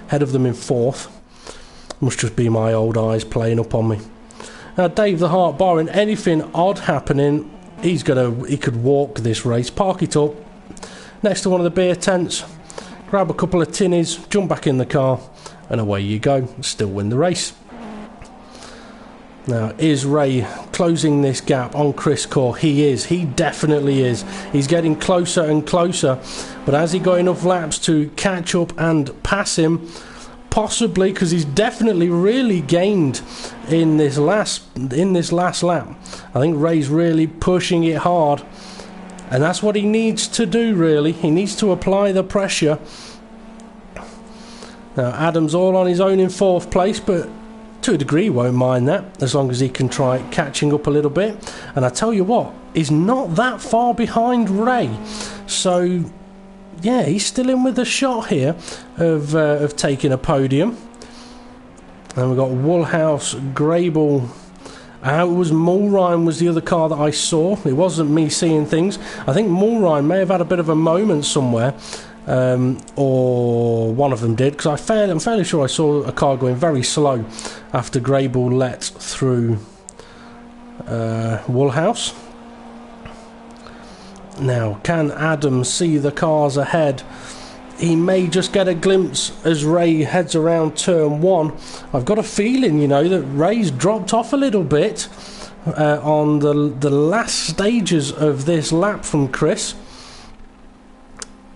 [SPEAKER 1] ahead of them in 4th. Must just be my old eyes playing up on me. Now, Dave the Heart, barring anything odd happening, he could walk this race. Park it up next to one of the beer tents, grab a couple of tinnies, jump back in the car, and away you go. Still win the race. Now, is Ray closing this gap on Chris Core? He is. He definitely is. He's getting closer and closer. But has he got enough laps to catch up and pass him? Possibly, because he's definitely really gained in this last lap. I think Ray's really pushing it hard. And that's what he needs to do, really. He needs to apply the pressure. Now, Adam's all on his own in 4th place, but to a degree won't mind that, as long as he can try catching up a little bit. And I tell you what, he's not that far behind Ray. So, yeah, he's still in with a shot here of taking a podium. And we've got Woolhouse, Grable. It was Mulrine was the other car that I saw. It wasn't me seeing things. I think Mulrine may have had a bit of a moment somewhere. Or one of them did, because I'm fairly sure I saw a car going very slow after Grable let through Woolhouse. Now, can Adam see the cars ahead? He may just get a glimpse as Ray heads around turn 1. I've got a feeling, that Ray's dropped off a little bit on the last stages of this lap from Chris.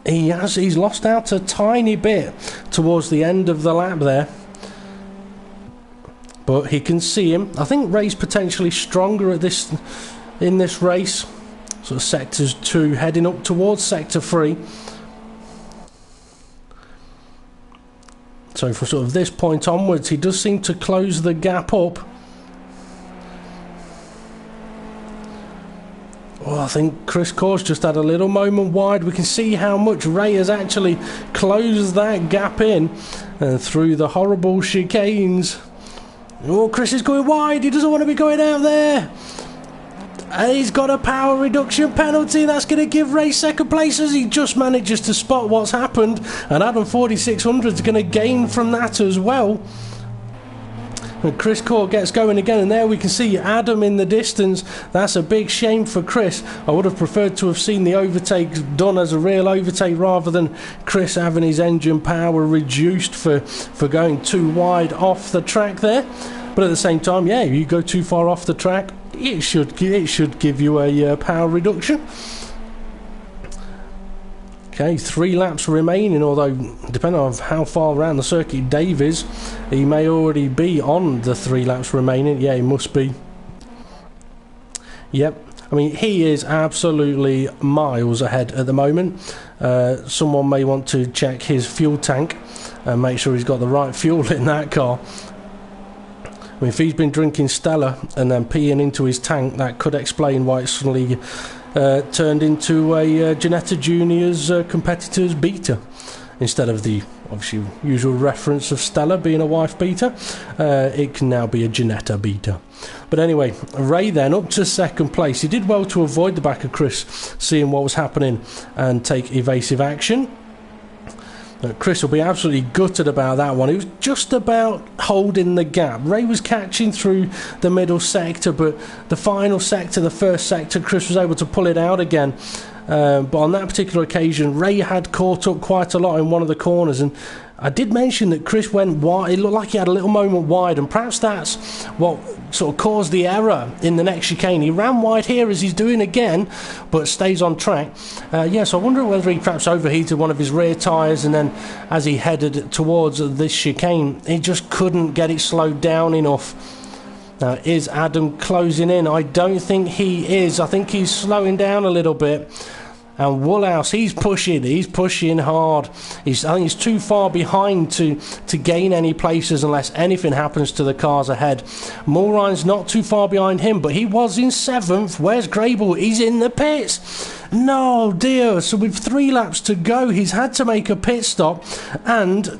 [SPEAKER 1] He's lost out a tiny bit towards the end of the lap there. But he can see him. I think Ray's potentially stronger in this race. Sort of sectors 2 heading up towards sector 3. So from sort of this point onwards, he does seem to close the gap up. Well, I think Chris Course just had a little moment wide. We can see how much Ray has actually closed that gap in through the horrible chicanes. Oh, Chris is going wide. He doesn't want to be going out there. And he's got a power reduction penalty. That's going to give Ray second place as he just manages to spot what's happened. And Adam 4600 is going to gain from that as well. And Chris Court gets going again, and there we can see Adam in the distance. That's a big shame for Chris. I would have preferred to have seen the overtake done as a real overtake rather than Chris having his engine power reduced for going too wide off the track there. But at the same time, yeah, if you go too far off the track, it should give you a power reduction. Okay, 3 laps remaining, although depending on how far around the circuit Dave is, he may already be on the 3 laps remaining. Yeah, he must be. Yep, I mean, he is absolutely miles ahead at the moment. Someone may want to check his fuel tank and make sure he's got the right fuel in that car. I mean, if he's been drinking Stella and then peeing into his tank, that could explain why it's suddenly turned into a Ginetta Junior's competitor's beater instead of the obviously usual reference of Stella being a wife beater. It can now be a Ginetta beater. But anyway, Ray then up to second place. He did well to avoid the back of Chris, seeing what was happening, and take evasive action. Chris will be absolutely gutted about that one. He was just about holding the gap. Ray was catching through the middle sector, but the final sector, the first sector, Chris was able to pull it out again. But on that particular occasion, Ray had caught up quite a lot in one of the corners, and I did mention that Chris went wide. It looked like he had a little moment wide, and perhaps that's what sort of caused the error in the next chicane. He ran wide here as he's doing again, but stays on track. So I wonder whether he perhaps overheated one of his rear tyres, and then as he headed towards this chicane, he just couldn't get it slowed down enough. Now, is Adam closing in? I don't think he is. I think he's slowing down a little bit. And Woolhouse, he's pushing hard. I think he's too far behind to gain any places unless anything happens to the cars ahead. Mulrine's not too far behind him, but he was in 7th. Where's Grable? He's in the pits. No, dear. So with 3 laps to go, he's had to make a pit stop. And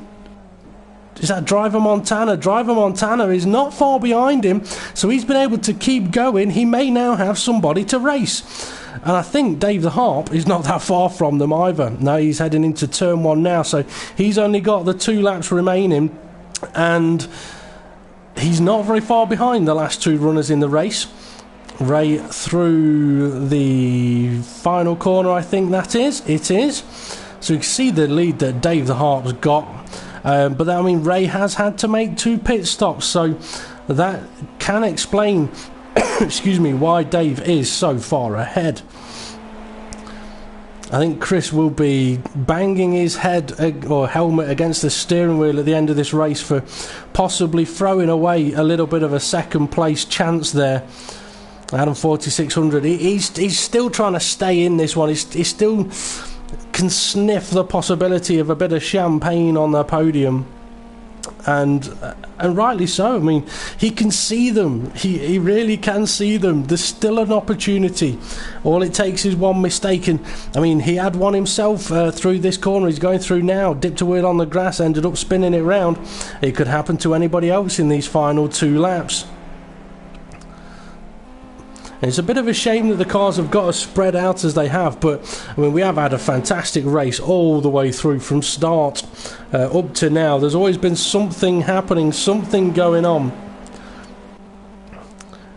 [SPEAKER 1] is that Driver Montana? Driver Montana is not far behind him, so he's been able to keep going. He may now have somebody to race. And I think Dave the Harp is not that far from them either. No, he's heading into turn 1 now, so he's only got the 2 laps remaining, and he's not very far behind the last 2 runners in the race. Ray through the final corner, I think that is. It is. So you can see the lead that Dave the Harp's got. But that, I mean, Ray has had to make 2 pit stops, so that can explain excuse me, why Dave is so far ahead. I think Chris will be banging his head or helmet against the steering wheel at the end of this race for possibly throwing away a little bit of a second place chance there. Adam 4600, he's still trying to stay in this one. He still can sniff the possibility of a bit of champagne on the podium. And rightly so. I mean, he can see them. He really can see them. There's still an opportunity. All it takes is one mistake. And I mean, he had one himself through this corner he's going through now. Dipped a wheel on the grass, ended up spinning it round. It could happen to anybody else in these final 2 laps. And it's a bit of a shame that the cars have got to spread out as they have, but I mean, we have had a fantastic race all the way through from start up to now. There's always been something happening, something going on,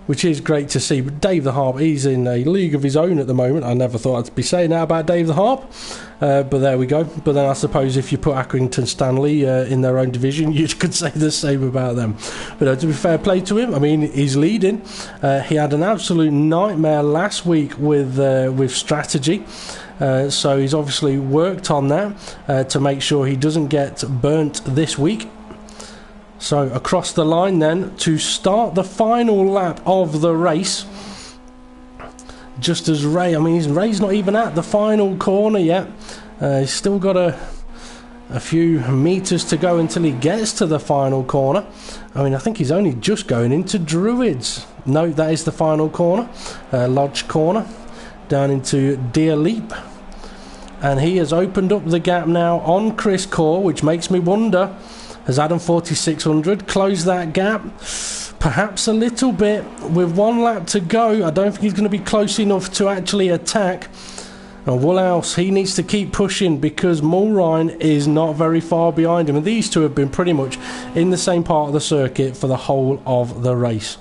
[SPEAKER 1] which is great to see. But Dave the Harp, he's in a league of his own at the moment. I never thought I'd be saying that about Dave the Harp, but there we go. But then I suppose if you put Accrington Stanley in their own division, you could say the same about them. But to be fair play to him, I mean, he's leading. He had an absolute nightmare last week with strategy. So he's obviously worked on that to make sure he doesn't get burnt this week. So across the line then to start the final lap of the race. Just as Ray, I mean, Ray's not even at the final corner yet. He's still got a few metres to go until he gets to the final corner. I mean, I think he's only just going into Druids. No, that is the final corner. Lodge corner. down into Deer Leap. And he has opened up the gap now on Chris Core, which makes me wonder, has Adam 4600 closed that gap? Perhaps a little bit. With 1 lap to go, I don't think he's going to be close enough to actually attack. And Woolhouse, he needs to keep pushing because Mulrine is not very far behind him. And these two have been pretty much in the same part of the circuit for the whole of the race.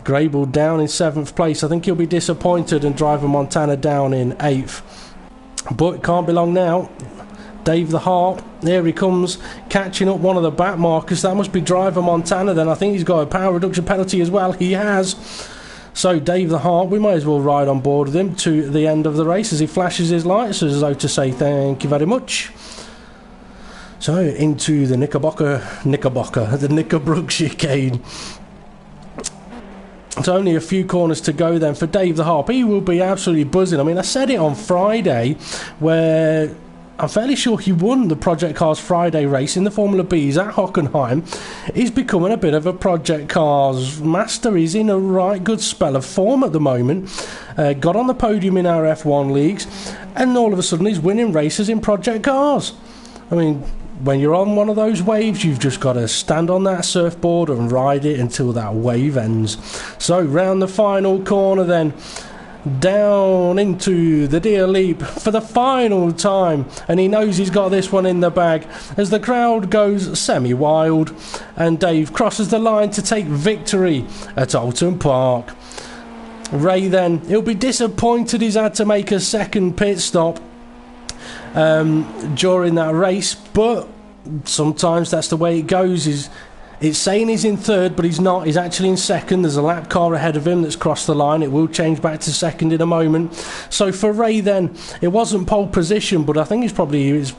[SPEAKER 1] Grable down in 7th place. I think he'll be disappointed, and Driver Montana down in 8th. But it can't be long now. Dave the Harp, there he comes, catching up one of the back markers. That must be Driver Montana then. I think he's got a power reduction penalty as well. He has. So Dave the Harp, we might as well ride on board with him to the end of the race as he flashes his lights, as though to say thank you very much. So into the the Knickerbrook chicane. It's only a few corners to go then for Dave the Harp. He will be absolutely buzzing. I mean, I said it on Friday, where I'm fairly sure he won the Project Cars Friday race in the Formula Bs at Hockenheim. He's becoming a bit of a Project Cars master. He's in a right good spell of form at the moment. Got on the podium in our F1 leagues, and all of a sudden he's winning races in Project Cars. I mean, when you're on one of those waves, you've just got to stand on that surfboard and ride it until that wave ends. So round the final corner then, down into the Deer Leap for the final time, and he knows he's got this one in the bag as the crowd goes semi-wild and Dave crosses the line to take victory at Oulton Park. Ray then, he'll be disappointed he's had to make a second pit stop during that race, but sometimes that's the way it goes. It's saying he's in 3rd, but he's not. He's actually in 2nd. There's a lap car ahead of him that's crossed the line. It will change back to 2nd in a moment. So for Ray then, it wasn't pole position, but I think it's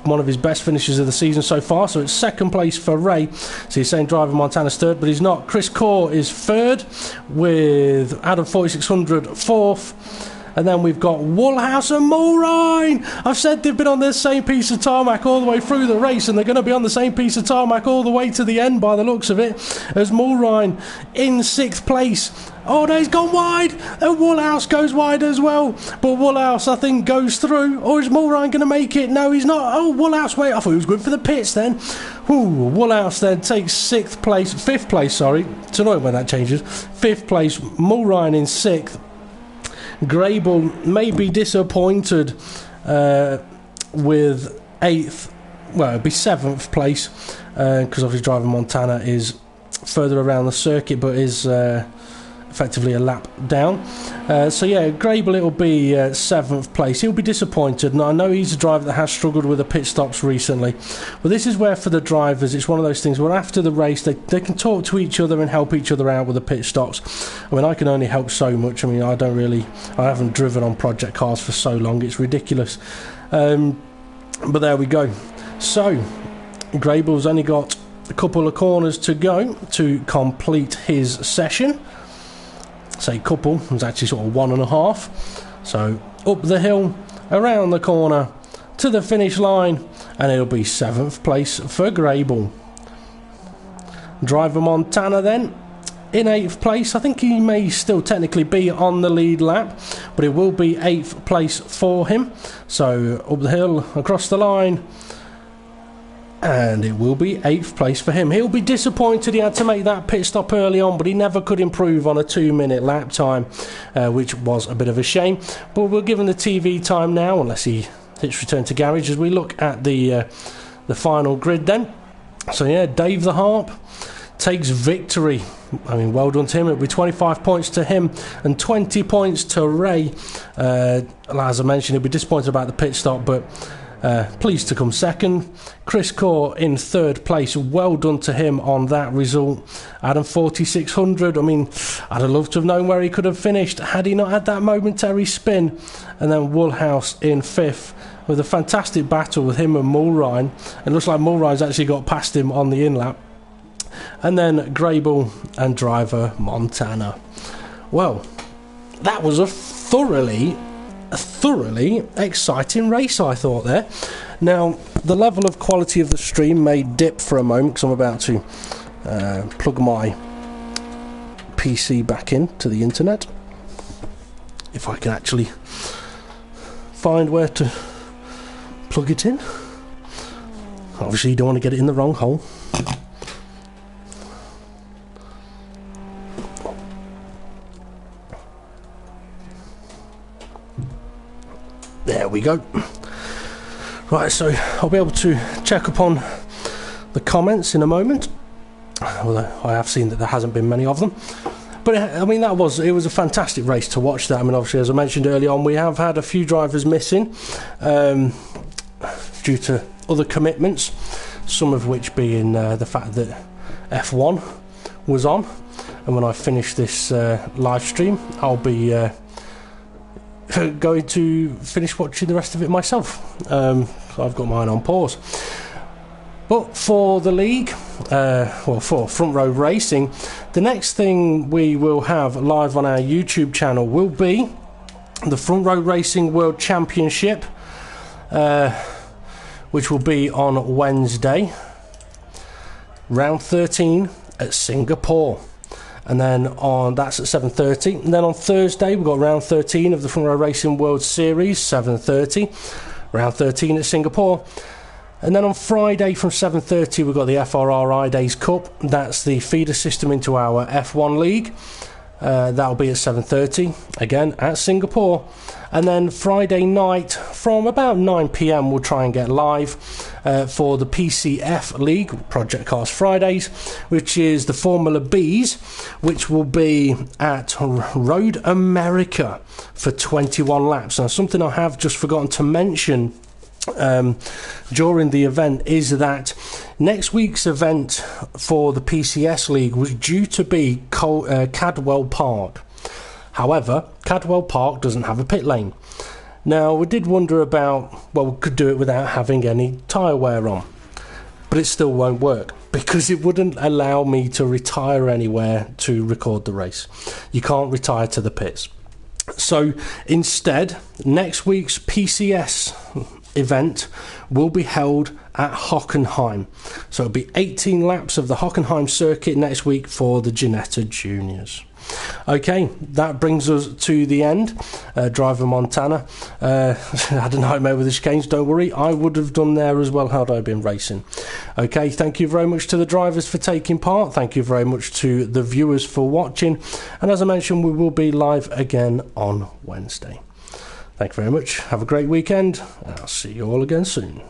[SPEAKER 1] one of his best finishes of the season so far. So it's 2nd place for Ray. So he's saying Driver Montana's 3rd, but he's not. Chris Core is 3rd, with Adam 4600 4th. And then we've got Woolhouse and Mulrine. I've said they've been on the same piece of tarmac all the way through the race, and they're going to be on the same piece of tarmac all the way to the end by the looks of it, as Mulrine in 6th place. Oh no, he's gone wide, and Woolhouse goes wide as well. But Woolhouse, I think, goes through. Or is Mulrine going to make it? No, he's not. Oh, Woolhouse, wait, I thought he was good for the pits then. Woolhouse then takes 5th place, sorry. It's annoying when that changes. 5th place, Mulrine in 6th. Grable may be disappointed with 8th, well, it'd be 7th place, because obviously Driver Montana is further around the circuit, but is effectively a lap down. So yeah, Grable, it'll be 7th place. He'll be disappointed. Now I know he's a driver that has struggled with the pit stops recently, but this is where for the drivers it's one of those things where after the race they can talk to each other and help each other out with the pit stops. I mean, I can only help so much. I mean, I haven't driven on Project Cars for so long, it's ridiculous. But there we go. So Grable's only got a couple of corners to go to complete his session. Say couple, it's actually sort of 1.5. So up the hill, around the corner, to the finish line, and it'll be 7th place for Grable. Driver Montana then, in 8th place. I think he may still technically be on the lead lap, but it will be 8th place for him. So up the hill, across the line, and it will be 8th place for him. He'll be disappointed he had to make that pit stop early on, but he never could improve on a 2-minute lap time, which was a bit of a shame. But we'll give him the TV time now, unless he hits return to garage, as we look at the final grid then. So yeah, Dave the Harp takes victory. I mean, well done to him. It'll be 25 points to him and 20 points to Ray. As I mentioned, he'll be disappointed about the pit stop, but pleased to come 2nd. Chris Core in 3rd place. Well done to him on that result. Adam 4600. I mean, I'd have loved to have known where he could have finished had he not had that momentary spin. And then Woolhouse in 5th with a fantastic battle with him and Mulrine. It looks like Mulrine's actually got past him on the in-lap. And then Grable and Driver Montana. Well, that was a thoroughly exciting race, I thought there. Now, the level of quality of the stream may dip for a moment because I'm about to plug my PC back in to the internet. If I can actually find where to plug it in. Obviously you don't want to get it in the wrong hole. There we go. Right, so I'll be able to check upon the comments in a moment, although I have seen that there hasn't been many of them. But I mean, it was a fantastic race to watch. That, I mean, obviously, as I mentioned early on, we have had a few drivers missing due to other commitments, some of which being the fact that F1 was on, and when I finish this live stream, I'll be going to finish watching the rest of it myself. So I've got mine on pause. But for the league, well, for Front Row Racing, the next thing we will have live on our YouTube channel will be the Front Row Racing World Championship, which will be on Wednesday, round 13 at Singapore. And then that's at 7:30. And then on Thursday, we've got round 13 of the Front Row Racing World Series, 7:30, round 13 at Singapore. And then on Friday from 7:30 we've got the FRRI Days Cup. That's the feeder system into our F1 league. That'll be at 7:30 again at Singapore. And then Friday night from about 9 PM we'll try and get live for the PCF League, Project Cars Fridays, which is the Formula Bs, which will be at Road America for 21 laps. Now, something I have just forgotten to mention during the event is that next week's event for the PCS League was due to be Cadwell Park. However, Cadwell Park doesn't have a pit lane. Now, we did wonder about, well, we could do it without having any tyre wear on, but it still won't work because it wouldn't allow me to retire anywhere to record the race. You can't retire to the pits. So instead, next week's PCS event will be held at Hockenheim. So it'll be 18 laps of the Hockenheim circuit next week for the Ginetta Juniors. Okay, that brings us to the end. Driver Montana had a nightmare with the chicanes. Don't worry, I would have done there as well had I been racing. Okay, thank you very much to the drivers for taking part. Thank you very much to the viewers for watching. And as I mentioned, we will be live again on Wednesday. Thank you very much. Have a great weekend, and I'll see you all again soon.